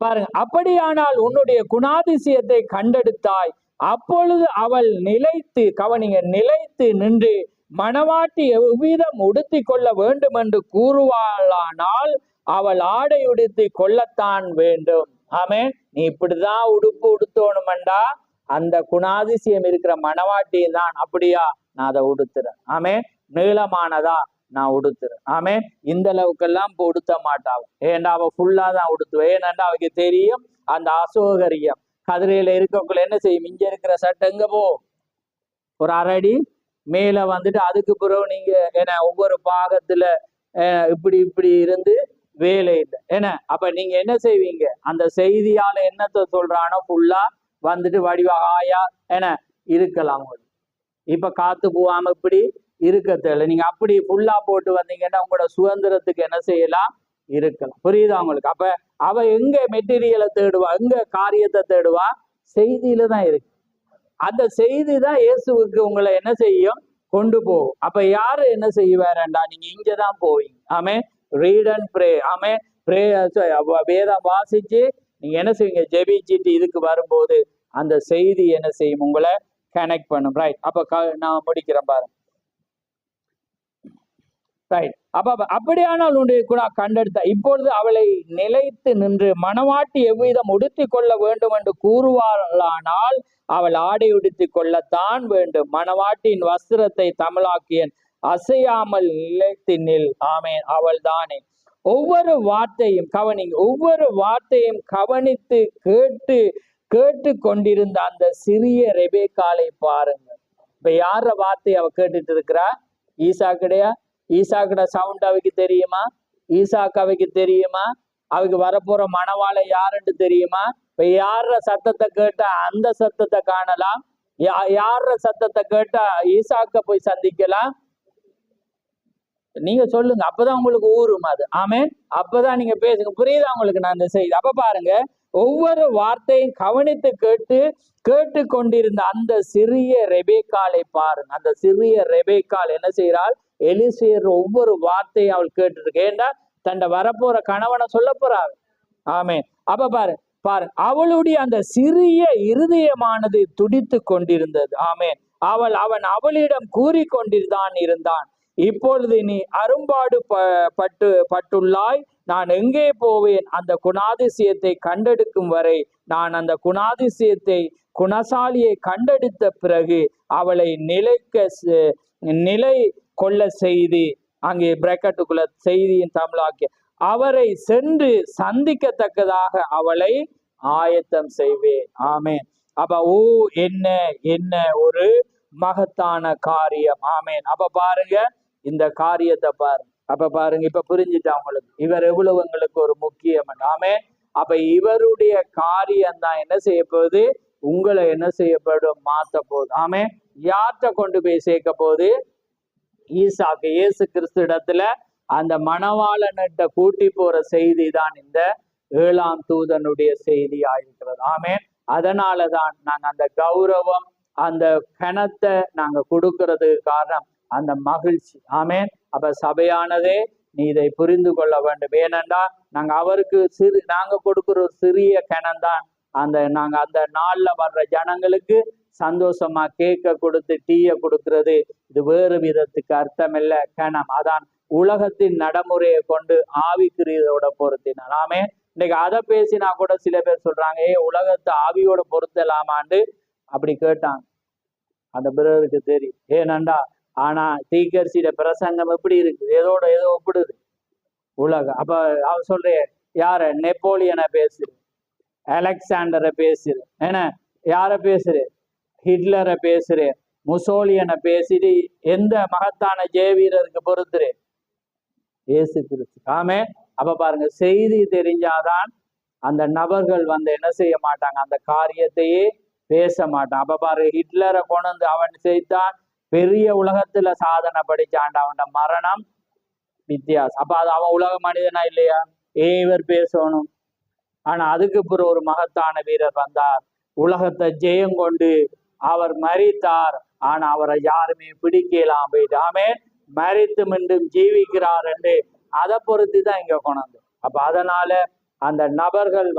பாருங்க. அப்படியானால் உன்னுடைய குணாதிசயத்தை கண்டெடுத்தாய். அப்பொழுது அவள் நிலைத்து, கவனிங்க, நிலைத்து நின்று மணவாட்டி எவ்விதம் உடுத்தி கொள்ள வேண்டும் என்று கூறுவாளானால் அவள் ஆடை உடுத்தி கொள்ளத்தான் வேண்டும். ஆமென். நீ இப்படிதான் உடுப்பு உடுத்தோணுமெண்டா அந்த குணாதிசயம் இருக்கிற மணவாட்டியும் தான். அப்படியா, நான் அதை உடுத்துறேன். ஆமென். நீளமானதா, நான் உடுத்துறேன். ஆமென். இந்த அளவுக்கெல்லாம் உடுத்த மாட்டாள். ஏண்டா அவ ஃபுல்லா தான் உடுத்துவேன். ஏனண்டா அவருக்கு தெரியும் அந்த அசௌகரியம். கதிரையில இருக்கக்குள்ள என்ன செய்யும், இங்க இருக்கிற சட்டை எங்க போ, ஒரு அரடி மேல அதுக்கு பிறகு நீங்க என்ன ஒவ்வொரு பாகத்துல இப்படி இப்படி இருந்து வேலை இல்லை என்ன. அப்ப நீங்க என்ன செய்வீங்க, அந்த செய்தியால என்னத்தை சொல்றானோ ஃபுல்லா வடிவாயா என்ன இருக்கலாம். இப்ப காத்து போகாம இப்படி இருக்க தேவை. நீங்க அப்படி ஃபுல்லா போட்டு வந்தீங்கன்னா உங்களோட சுதந்திரத்துக்கு என்ன செய்யலாம், இருக்கலாம். புரியுதா உங்களுக்கு? அப்ப அவ எங்க மெட்டீரியலை தேடுவா, எங்க காரியத்தை தேடுவா? செய்தியில தான் இருக்கு. அந்த செய்தி தான் இயேசுவுக்கு உங்களை என்ன செய்யும், கொண்டு போகும். அப்ப யாரு என்ன செய்வாரண்டா, நீங்க இங்கதான் போவீங்க. ஆமே, ரீட் அண்ட் ப்ரே. ஆமே, ப்ரே வேதம் வாசிச்சு நீங்க என்ன செய்வீங்க, ஜெபிச்சுட்டு இதுக்கு வரும்போது அந்த செய்தி என்ன செய்யும், உங்களை கனெக்ட் பண்ணும். ரைட், அப்ப நான் முடிக்கிறேன் பாருங்க. ரைட், அப்ப அப்படியானால் உன்னுடைய கூட கண்டெடுத்த இப்பொழுது அவளை நிலைத்து நின்று மணவாட்டி எவ்விதம் உடுத்தி கொள்ள வேண்டும் என்று கூறுவாளானால் அவள் ஆடை உடுத்தி கொள்ளத்தான் வேண்டும். மணவாட்டியின் வஸ்திரத்தை தமிழாக்கியன் அசையாமல் நிலைத்து நில். ஆமேன், அவள் தானே. ஒவ்வொரு வார்த்தையும் கவனிங்க, ஒவ்வொரு வார்த்தையும் கவனித்து கேட்டு கொண்டிருந்த அந்த சிறிய ரெபேக்காளை பாருங்க. இப்ப யார வார்த்தை அவ கேட்டுட்டு இருக்கிறா? ஈசாக்குடையா? ஈசாக்குட சவுண்ட் அவைக்கு தெரியுமா? ஈசாக்கு அவைக்கு தெரியுமா? அவைக்கு வரப்போற மணவாளை யாருன்னு தெரியுமா? இப்ப யார சத்தத்தை கேட்டா அந்த சத்தத்தை காணலாம், யார சத்தத்தை கேட்டா ஈசாக்க போய் சந்திக்கலாம். நீங்க சொல்லுங்க, அப்பதான் உங்களுக்கு ஊரும் அது. ஆமேன், அப்பதான் நீங்க பேசுங்க. புரியுதா உங்களுக்கு நான் இந்த செய்தி? அப்ப பாருங்க, ஒவ்வொரு வார்த்தையும் கவனித்து கேட்டு கொண்டிருந்த அந்த சிறிய ரெபேக்காளை பாருங்க. அந்த சிறிய ரெபேக்காள் என்ன செய்யறாள்? எலிசேர் ஒவ்வொரு வார்த்தையும் அவள் கேட்டு ஏண்டா தன்னை வரப்போற கணவனை சொல்ல போறாள். ஆமே, அப்ப பாரு அவளுடைய அந்த சிறிய இருதயமானது துடித்து கொண்டிருந்தது. ஆமேன், அவன் அவளிடம் கூறிக்கொண்டிருந்தான் இருந்தான். இப்பொழுது நீ அரும்பாடு பட்டுள்ளாய். நான் எங்கே போவேன்? அந்த குணாதிசயத்தை கண்டெடுக்கும் வரை நான் அந்த குணசாலியை கண்டெடுத்த பிறகு அவளை நிலை கொள்ள செய்தி, அங்கே பிராக்கெட்டுக்குள்ள செய்தியின் தமிழாக்கி, அவரை சென்று சந்திக்கத்தக்கதாக அவளை ஆயத்தம் செய்வேன். ஆமேன். அப்ப என்ன என்ன ஒரு மகத்தான காரியம். ஆமேன். அப்ப பாருங்க இந்த காரியத்தை பாருங்க. அப்ப பாருங்க, இப்ப புரிஞ்சுட்டா உங்களுக்கு இவர் எவ்வளவு எங்களுக்கு ஒரு முக்கியம். ஆமேன். அப்ப இவருடைய காரியம் தான் என்ன செய்ய போகுது? உங்களை என்ன செய்யப்படும்? மாத்த போகுது. ஆமேன். யார்கிட்ட கொண்டு போய் சேர்க்க போகுது? ஈசாக்கு, இயேசு கிறிஸ்து இடத்துல அந்த மணவாளனிட்ட கூட்டி போற செய்தி தான் இந்த 7ஆம் தூதனுடைய செய்தி ஆயிருக்கிறது. ஆமேன். அதனாலதான் நாங்க அந்த கௌரவம், அந்த கணத்தை நாங்க கொடுக்கறதுக்கு காரணம் அந்த மகிழ்ச்சி. ஆமேன். அப்ப சபையானதே நீ இதை புரிந்து கொள்ள வேண்டும். ஏனென்றா நாங்க அவருக்கு நாங்க கொடுக்கிற ஒரு சிறிய கணம்தான் நாங்க அந்த நாள்ல வர்ற ஜனங்களுக்கு சந்தோஷமா கேக்க கொடுத்து டீய கொடுக்கிறது. இது வேறு விதத்துக்கு அர்த்தம் இல்ல, கணம். அதான் உலகத்தின் நடைமுறையை கொண்டு ஆவிக்குரியதோட பொருத்தினார். ஆமே. இன்னைக்கு அதை பேசினா கூட சில பேர் சொல்றாங்க, உலகத்தை ஆவியோட பொருத்தலாமான்னு அப்படி கேட்டாங்க. அந்த பிறருக்கு தெரியும். ஏனண்டா ஆனா தீக்கரிசியோட பிரசங்கம் எப்படி இருக்கு? ஏதோ ஒப்பிடுது உலகம். அப்ப அவ சொல்றேன், யார? நெப்போலியனை பேசுற, அலெக்சாண்டரை பேசுற, என்ன யார பேசுற? ஹிட்லரை பேசுற, முசோலியனை பேசிட்டு எந்த மகத்தான ஜெயவீரருக்கு பொறுத்துரு? இயேசு கிறிஸ்து. ஆமே. அப்ப பாருங்க, செய்தி தெரிஞ்சாதான் அந்த நபர்கள் என்ன செய்ய மாட்டாங்க? அந்த காரியத்தையே பேச மாட்டான். அப்ப பாருங்க, ஹிட்லரை கொண்டு அவன் செய்தான், பெரிய உலகத்துல சாதனை படிச்சான், அவன் மரணம் வித்தியாசம். அப்ப அது அவன் உலக மனிதனா இல்லையா? இவர் பேசணும். ஆனா அதுக்கு பிறகு ஒரு மகத்தான வீரர் வந்தார், உலகத்தை ஜெயம் கொண்டு அவர் மரித்தார். ஆனா அவரை யாருமே பிடிக்கலாம் போயிட்டு. ஆமே. மரித்து மீண்டும் ஜீவிக்கிறார் என்று அதை பொறுத்து தான் இங்க கொண்டு. அப்ப அதனால அந்த நபர்கள்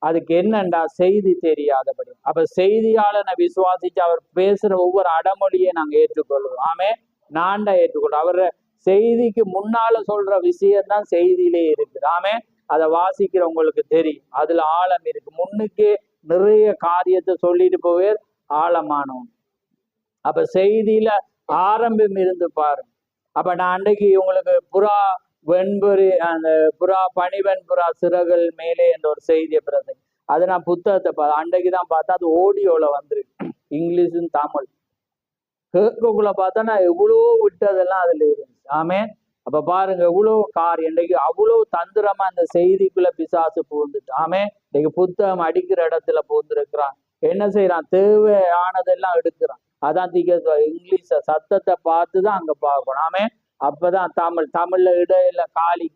அதுக்கு என்னண்டா செய்தி தெரியாதபடி. அப்ப செய்தியாளனை விசுவாசிச்சு அவர் பேசுற ஒவ்வொரு அடமொழியை நாங்க ஏற்றுக்கொள்வோம். ஆமே. நான்டா ஏற்றுக்கொள்றோம். அவர் செய்திக்கு முன்னால சொல்ற விஷயம்தான் செய்தியிலே இருக்குது. ஆமே. அதை வாசிக்கிறவங்களுக்கு தெரியும், அதுல ஆழம் இருக்கு. முன்னுக்கு நிறைய காரியத்தை சொல்லிட்டு போவே ஆழமானவன். அப்ப செய்தியில ஆரம்பம் இருந்து பாருங்க. அப்ப நான் அன்றைக்கு உங்களுக்கு புறா வெண்புரி, அந்த புறா பனிவன் புறா சிறகுகள் மேலே என்ற ஒரு செய்தியை பிறகு அது நான் புத்தகத்தை அன்றைக்குதான் பார்த்தா அது ஓடியோல வந்துருக்கு, இங்கிலீஷும் தமிழ். கேட்கக்குள்ள பார்த்தா நான் எவ்வளோ விட்டதெல்லாம் அதுல இருந்துச்சு. ஆமே. அப்ப பாருங்க எவ்வளவு காரியம். இன்றைக்கு அவ்வளவு தந்திரமா அந்த செய்திக்குள்ள பிசாசு பூந்துட்டு. ஆமே. இன்னைக்கு புத்தகம் அடிக்கிற இடத்துல பூந்துருக்கிறான். என்ன செய்யறான்? தேவையானதெல்லாம் எடுக்கிறான். அதான் இங்கிலீஷ சத்தத்தை பார்த்துதான் அங்க பார்க்கணும். ஆமே. அப்பதான் தமிழ்ல இடம் இல்ல, காலி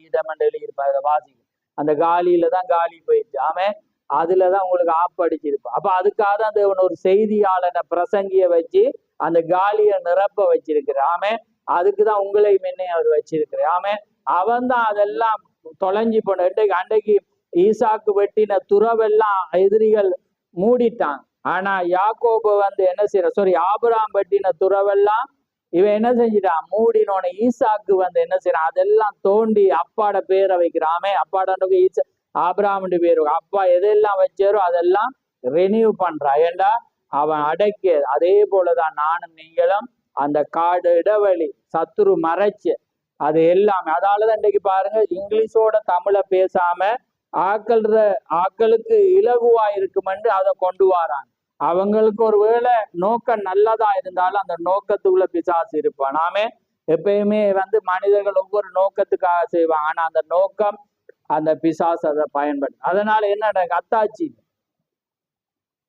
இடம் எழுதியிருப்பாங்க வாசிக்கும். அந்த காலியில தான் காலி போயிடுச்சு. ஆமே. அதுலதான் உங்களுக்கு ஆப்படிச்சிருப்பான். அப்ப அதுக்காக அந்த ஒரு செய்தியாளனை பிரசங்கிய வச்சு அந்த காலியை நிரப்ப வச்சிருக்கிறான். ஆமே. அதுக்குதான் உங்களை முன்னே அவர் வச்சிருக்கிறார். ஆமே. அவன் தான் அதெல்லாம் தொலைஞ்சி போன. அன்றைக்கு ஈசாக்கு வெட்டின துறவெல்லாம் எதிரிகள் மூடிட்டான். ஆனா யாக்கோபு என்ன செய்யற, ஆபிரகாம் வெட்டின துறவெல்லாம் இவன் என்ன செஞ்சிட்டான்? மூடினோன ஈசாக்கு என்ன செய்யறான்? அதெல்லாம் தோண்டி அப்பாட பேரை வைக்கிறாமே. அப்பாட ஆபிரகாமுடைய பேரு, அப்பா எதெல்லாம் வச்சாரோ அதெல்லாம் ரெனியூ பண்றான். ஏண்டா அவன் அடக்கிய. அதே போலதான் நானும் நீங்களும் அந்த காடு இடைவெளி சத்துரு மறைச்சு அது எல்லாமே. அதாலதான் இன்றைக்கு பாருங்க, இங்கிலீஷோட தமிழை பேசாம ஆக்களுக்கு இலகுவா இருக்குமென்று அதை கொண்டு வராங்க. அவங்களுக்கு ஒரு வேளை நோக்கம் நல்லதா இருந்தாலும் அந்த நோக்கத்துக்குள்ள பிசாசு இருப்பான். நாமே எப்பயுமே மனிதர்கள் ஒவ்வொரு நோக்கத்துக்காக செய்வாங்க. ஆனா அந்த நோக்கம் அந்த பிசாசு அதை பயன்படுது. அதனால என்ன அத்தாச்சி.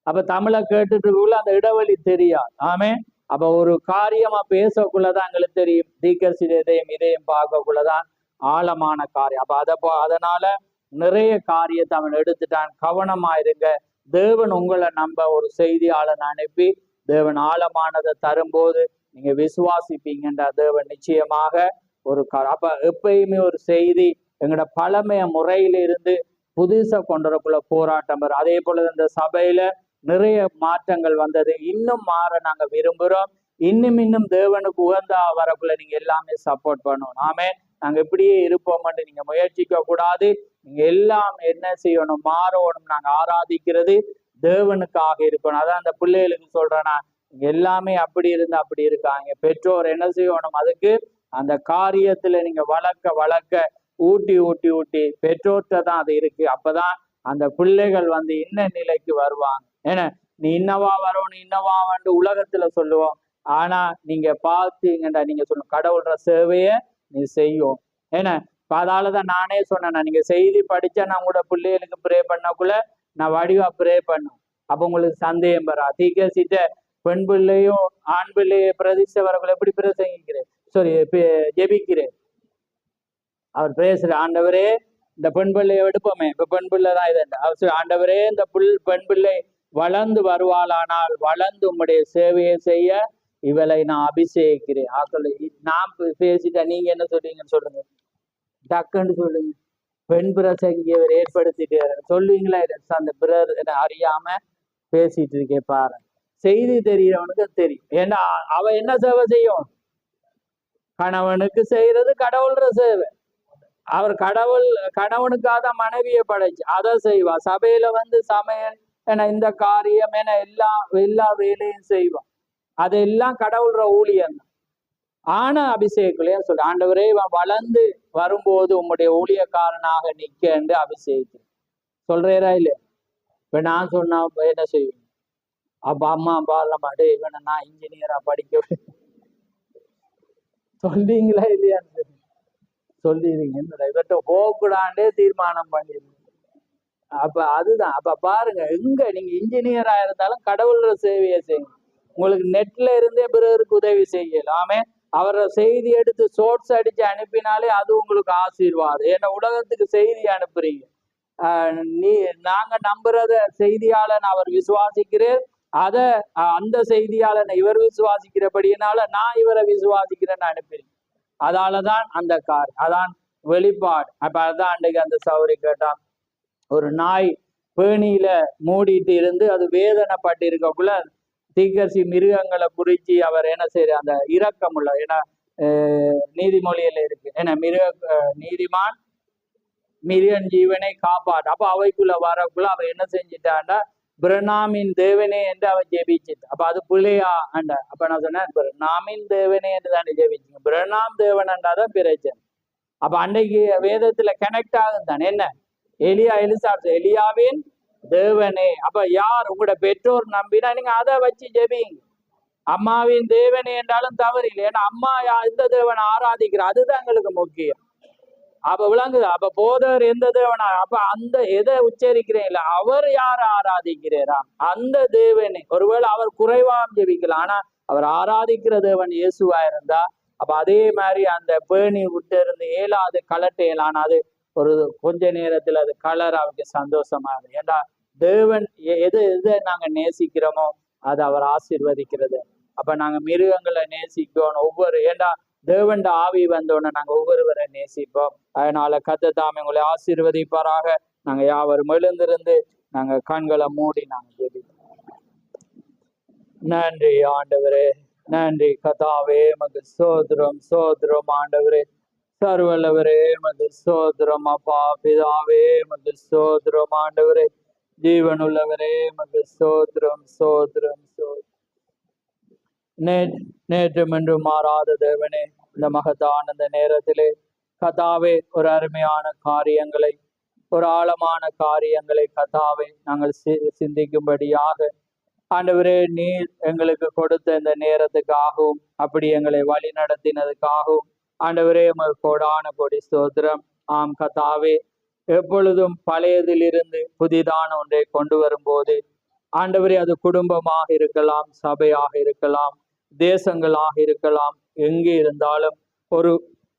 அப்ப தமிழை கேட்டுட்டு அந்த இடைவெளி தெரியாது. ஆமே. அப்ப ஒரு காரியமா பேசக்குள்ளதான் எங்களுக்கு தெரியும். தீக்கர்சி இதையும் பார்க்கக்குள்ளதான் ஆழமான காரியம். அப்ப அதனால நிறைய காரியத்தை அவன் எடுத்துட்டான். கவனமா இருங்க. தேவன் உங்களை நம்ப ஒரு செய்தியாளன் அனுப்பி தேவன் ஆழமானதை தரும்போது நீங்க விசுவாசிப்பீங்கன்ற தேவன் நிச்சயமாக ஒரு அப்ப எப்பயுமே ஒரு செய்தி எங்களோட பழமைய முறையில இருந்து புதுசா கொண்டுறக்குள்ள போராட்டம் வரும். அதே போல இந்த சபையில நிறைய மாற்றங்கள் வந்தது. இன்னும் மாற நாங்க விரும்புகிறோம். இன்னும் தேவனுக்கு உகந்த வரக்குள்ள நீங்க எல்லாமே சப்போர்ட் பண்ணணும். ஆமே, நாங்க இப்படியே இருப்போம்னு நீங்க முயற்சிக்க கூடாது. நீங்க எல்லாம் என்ன செய்யணும், மாறணும். நாங்க ஆராதிக்கிறது தேவனுக்காக இருக்கணும். அதான் அந்த பிள்ளைகளுக்கு சொல்றேன்னா, எல்லாமே அப்படி இருந்து அப்படி இருக்காங்க. பெற்றோர் என்ன செய்யணும், அதுக்கு அந்த காரியத்துல நீங்க வளர்க்க ஊட்டி ஊட்டி ஊட்டி பெற்றோர்கிட்ட தான் அது இருக்கு. அப்பதான் அந்த பிள்ளைகள் இன்ன நிலைக்கு வருவாங்க. ஏன்னா நீ இன்னவா வரணும் இன்னவான்னு உலகத்துல சொல்லுவோம். ஆனா நீங்க பார்த்தீங்கன்னா நீங்க சொல்லணும், கடவுள்ற சேவைய நீ செய்யும். ஏன்னா அதாலதான் நானே சொன்னேன், நீங்க செய்தி படிச்சா நான் கூட பிள்ளைகளுக்கு ப்ரே பண்ணக்குள்ள நான் வடிவா ப்ரே பண்ணும். அப்ப உங்களுக்கு சந்தேகம் வரா. தீக்கசிட்ட பெண் பிள்ளையும் ஆண் பிள்ளைய பிரதிஷ்ட வரக்குள்ள எப்படி பிரசங்கிக்கிறேன், சாரி ஜெபிக்கிறேன். அவர் பேசுற, ஆண்டவரே இந்த பெண் பிள்ளையை எடுப்போமே, இப்ப பெண் பிள்ளை தான் இது. அவர் ஆண்டவரே இந்த பெண் பிள்ளை வளர்ந்து வருவாளானால் வளர்ந்து உம்முடைய சேவையை செய்ய இவளை நான் அபிஷேகிக்கிறேன். நான் பேசிட்டேன், நீங்க என்ன சொல்றீங்கன்னு சொல்லுங்க, டக்குன்னு சொல்லுங்க. பெண் பிரசங்கியவர் ஏற்படுத்திட்டு சொல்லுவீங்களா? அந்த பிறர் அறியாம பேசிட்டு இருக்கே பாரு. செய்தி தெரியறவனுக்கு தெரியும். ஏன்னா அவ என்ன சேவை செய்யும், கணவனுக்கு செய்யறது கடவுள்ற சேவை. அவர் கணவனுக்காக மனைவியை படைச்சு அதை செய்வா. சபையில சமையல் என இந்த காரியம் என எல்லா வேலையும் செய்வான். அதெல்லாம் கடவுள்ற ஊழியம். ஆனா அபிஷேகலையும் சொல்ற, ஆண்டவரே இவன் வளர்ந்து வரும்போது உம்முடைய ஊழியக்காரனாக நிக்க என்று அபிஷேகிக்கிறேன் சொல்றேரா இல்லையா? இப்ப நான் சொன்னா என்ன செய்வேன்? அப்ப அம்மா அப்பா எல்லாம் மாட்டே இவனை நான் இன்ஜினியரா படிக்க சொல்றீங்களா இல்லையான்னு சொல்லிடுங்க. இவர்கிட்ட போகக்கூடாண்டே தீர்மானம் பண்ணிடுங்க. அப்ப அதுதான். அப்ப பாருங்க, எங்க நீங்க இன்ஜினியரா இருந்தாலும் கடவுள்ற சேவையை செய்யுங்க. உங்களுக்கு நெட்ல இருந்தே பிறருக்கு உதவி செய்யலாமே. அவரை செய்தி எடுத்து சோர்ஸ் அடிச்சு அனுப்பினாலே அது உங்களுக்கு ஆசீர்வாதம். ஏன்னா உலகத்துக்கு செய்தி அனுப்புறீங்க. நாங்க நம்புறத செய்தியாளன் அவர் விசுவாசிக்கிறேன், அந்த செய்தியாளனை இவர் விசுவாசிக்கிறபடியினால நான் இவரை விசுவாசிக்கிறேன்னு அனுப்புறீங்க. அதாலதான் அந்த அதான் வெளிப்பாடு. அப்ப அதான் அன்றைக்கு அந்த சௌரி கேட்டான், ஒரு நாய் பேணியில மூடிட்டு இருந்து அது வேதனைப்பட்டு இருக்கக்குள்ள தீக்கர்சி மிருகங்களை குறிச்சு அவர் என்ன செய்யற, அந்த இரக்கம் உள்ள, ஏன்னா நீதிமொழியில இருக்கு, ஏன்னா நீதிமான் மிருகன் ஜீவனை காப்பாட்டு. அப்ப அவைக்குள்ள வரக்குள்ள அவ என்ன செஞ்சிட்டான்னா, பிரணாமின் தேவனே என்று அவ ஜெபிச்சிட்டு. அப்ப அது பிள்ளையா அண்ட. அப்ப நான் சொன்னேன், பிரணாமின் தேவனே என்று தானே ஜெபிச்சிங்க, பிரணாம் தேவன் என்றாதான் பிரச்சனை. அப்ப அன்றைக்கு வேதத்துல கனெக்ட் ஆகும் தானே. என்ன எலியாவின் தேவனே. அப்ப யார் உங்களோட பெற்றோர் நம்பினா நீங்க அதை வச்சு ஜெபிங்க. அம்மாவின் தேவனே என்றாலும் தவறு இல்லை. ஏன்னா அம்மா எந்த தேவனை ஆராதிக்கிற அதுதான் எங்களுக்கு முக்கியம். அப்ப விளங்குது. அப்ப போதர் எந்த தேவனா, அப்ப அந்த எதை உச்சரிக்கிறீங்களா, அவர் யார ஆராதிக்கிறாரா, அந்த தேவனே. ஒருவேளை அவர் குறைவாம் ஜெபிக்கலாம், ஆனா அவர் ஆராதிக்கிற தேவன் இயேசுவா இருந்தா, அப்ப அதே மாதிரி அந்த பேணி விட்டு இருந்து ஏழாவது கலட்டையல், ஆனா அது ஒரு கொஞ்ச நேரத்துல அது கலர் அவருக்கு சந்தோஷமா இருக்கு. ஏன்னா தேவன் எதை நாங்க நேசிக்கிறோமோ அது அவர் ஆசீர்வதிக்கிறது. அப்ப நாங்க மிருகங்களை நேசிக்கணும் ஒவ்வொரு, ஏண்டா தேவண்ட ஆவி வந்தோன்னு நாங்க ஒவ்வொருவரை நேசிப்போம். அதனால கர்த்தர் தாமே உங்களை ஆசீர்வதிப்பாராக. நாங்க யாவரும் எழுந்திருந்து நாங்க கண்களை மூடி நாங்க ஜெபிப்போம். நன்றி ஆண்டவரே, நன்றி கர்த்தாவே, மது சோதரம் சோதரம் ஆண்டவரே, சர்வல்லவரே மது சோதரம் அப்பா பிதாவே, மது சோதரம் ஆண்டவரே, ஜீவனுள்ளவரே மது சோதரம் சோதரம் சோதரம். நேற்றும் என்று மாறாத தேவனே, இந்த மகத்தான இந்த நேரத்திலே கர்த்தாவே ஒரு அருமையான காரியங்களை, ஒரு ஆழமான காரியங்களை கர்த்தாவே நாங்கள் சிந்திக்கும்படியாக ஆண்டவரே நீர் எங்களுக்கு கொடுத்த இந்த நேரத்துக்காகவும் அப்படி எங்களை வழி நடத்தினதுக்காகவும் ஆண்டவரே கோடான கொடி ஸ்தோத்திரம். ஆம் கர்த்தாவே, எப்பொழுதும் பழையதிலிருந்து புதிதான ஒன்றை கொண்டு வரும்போது ஆண்டவரே அது குடும்பமாக இருக்கலாம், சபையாக இருக்கலாம், தேசங்களாக இருக்கலாம், எங்கே இருந்தாலும் ஒரு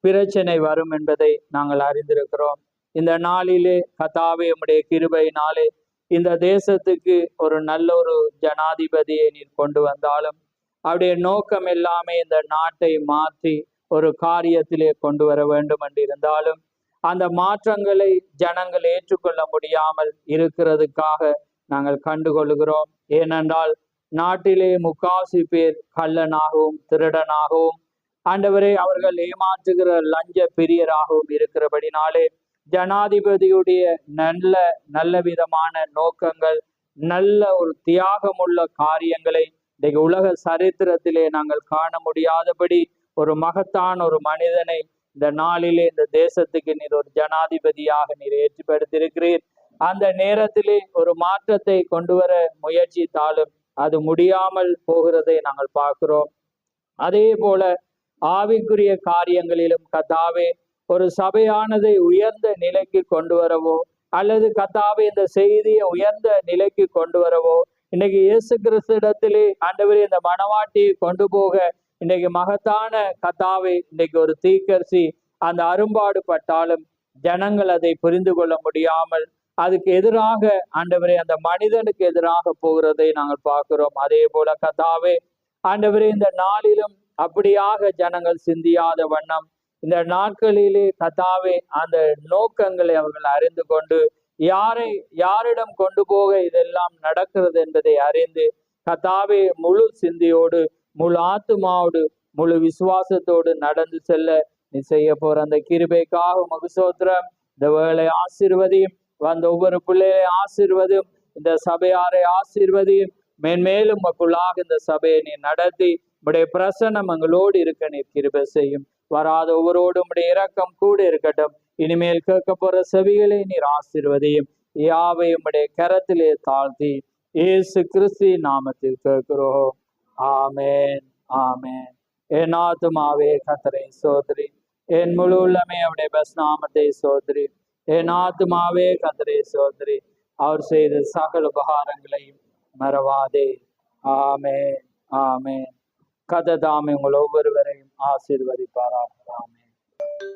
பிரச்சனை வரும் என்பதை நாங்கள் அறிந்திருக்கிறோம். இந்த நாளிலே கர்த்தாவே உம்முடைய கிருபையினாலே இந்த தேசத்துக்கு ஒரு நல்ல ஒரு ஜனாதிபதியை நீர் கொண்டு வந்தாலும் அவருடைய நோக்கம் எல்லாமே இந்த நாட்டை மாற்றி ஒரு காரியத்திலே கொண்டு வர வேண்டும் என்று இருந்தாலும் அந்த மாற்றங்களை ஜனங்கள் ஏற்றுக்கொள்ள முடியாமல் இருக்கிறதுக்காக நாங்கள் கண்டுகொள்கிறோம். ஏனென்றால் நாட்டிலே முக்காசி பேர் கள்ளனாகவும் திருடனாகவும் ஆண்டவரே அவர்கள் ஏமாற்றுகிற லஞ்ச பிரியராகவும் இருக்கிறபடினாலே ஜனாதிபதியுடைய நல்ல நல்ல விதமான நோக்கங்கள், நல்ல ஒரு தியாகமுள்ள காரியங்களை இன்றைக்கு உலக சரித்திரத்திலே நாங்கள் காண முடியாதபடி ஒரு மகத்தான ஒரு மனிதனை இந்த நாளிலே இந்த தேசத்துக்கு நீர் ஒரு ஜனாதிபதியாக நீர் ஏற்படுத்தியிருக்கிறீர். அந்த நேரத்திலே ஒரு மாற்றத்தை கொண்டு வர முயற்சித்தாலும் அது முடியாமல் போகிறதை நாங்கள் பார்க்கிறோம். அதே போல ஆவிக்குரிய காரியங்களிலும் கர்த்தாவே ஒரு சபையானதை உயர்ந்த நிலைக்கு கொண்டு வரவோ அல்லது கர்த்தாவே இந்த செய்தியை உயர்ந்த நிலைக்கு கொண்டு வரவோ இன்னைக்கு இயேசு கிறிஸ்துவிடத்திலே ஆண்டவரே இந்த மனவாட்டியை கொண்டு போக இன்னைக்கு மகத்தான கர்த்தாவே இன்னைக்கு ஒரு தீர்க்கதரிசி அந்த அரும்பாடு பட்டாலும் ஜனங்கள் அதை புரிந்து கொள்ள முடியாமல் அதுக்கு எதிராக ஆண்டவரே அந்த மனிதனுக்கு எதிராக போகிறதை நாங்கள் பார்க்கிறோம். அதே போல கர்த்தாவே ஆண்டவரே இந்த நாளிலும் அப்படியாக ஜனங்கள் சிந்தியாத வண்ணம் இந்த நாட்களிலே கர்த்தாவே அந்த நோக்கங்களை அவர்கள் அறிந்து கொண்டு யாரிடம் கொண்டு போக இதெல்லாம் நடக்கிறது என்பதை அறிந்து கர்த்தாவே முழு சிந்தியோடு முழு ஆத்துமாவோடு முழு விசுவாசத்தோடு நடந்து செல்ல நீ செய்ய போற அந்த கிருபைக்காக உமக்கு ஸ்தோத்திரம். இந்த வேளை ஆசீர்வதியும், வந்த ஒவ்வொரு பிள்ளைகளை ஆசீர்வதியும், இந்த சபையாரை ஆசீர்வதியும், மேன்மேலும் மக்களாக இந்த சபையை நீ நடத்தி உடைய பிரசன்னம் எங்களோடு இருக்க நீர் கிருபை செய்யும். வராத ஒவ்வொருவரோடும் உடைய இரக்கம் கூட இருக்கட்டும். இனிமேல் கேட்க போற செவிகளை நீர் ஆசீர்வதியும். யாவையும் உடைய கரத்திலே தாழ்த்தி இயேசு கிறிஸ்து நாமத்தில் கேட்கிறோம். ஆமேன், ஆமேன். என் ஆத்துமாவே கர்த்தரை சோதரி, என் முழு உள்ளமே அவருடைய பஸ் நாமத்தை சோதரி. என் ஆத்துமாவே கர்த்தரை சோதரி, அவர் செய்த சகல உபகாரங்களையும் மறவாதே. ஆமேன், ஆமேன். கர்த்தர் தாமே உங்கள் ஒவ்வொருவரையும் ஆசீர்வதிப்பாராக. ஆமென்.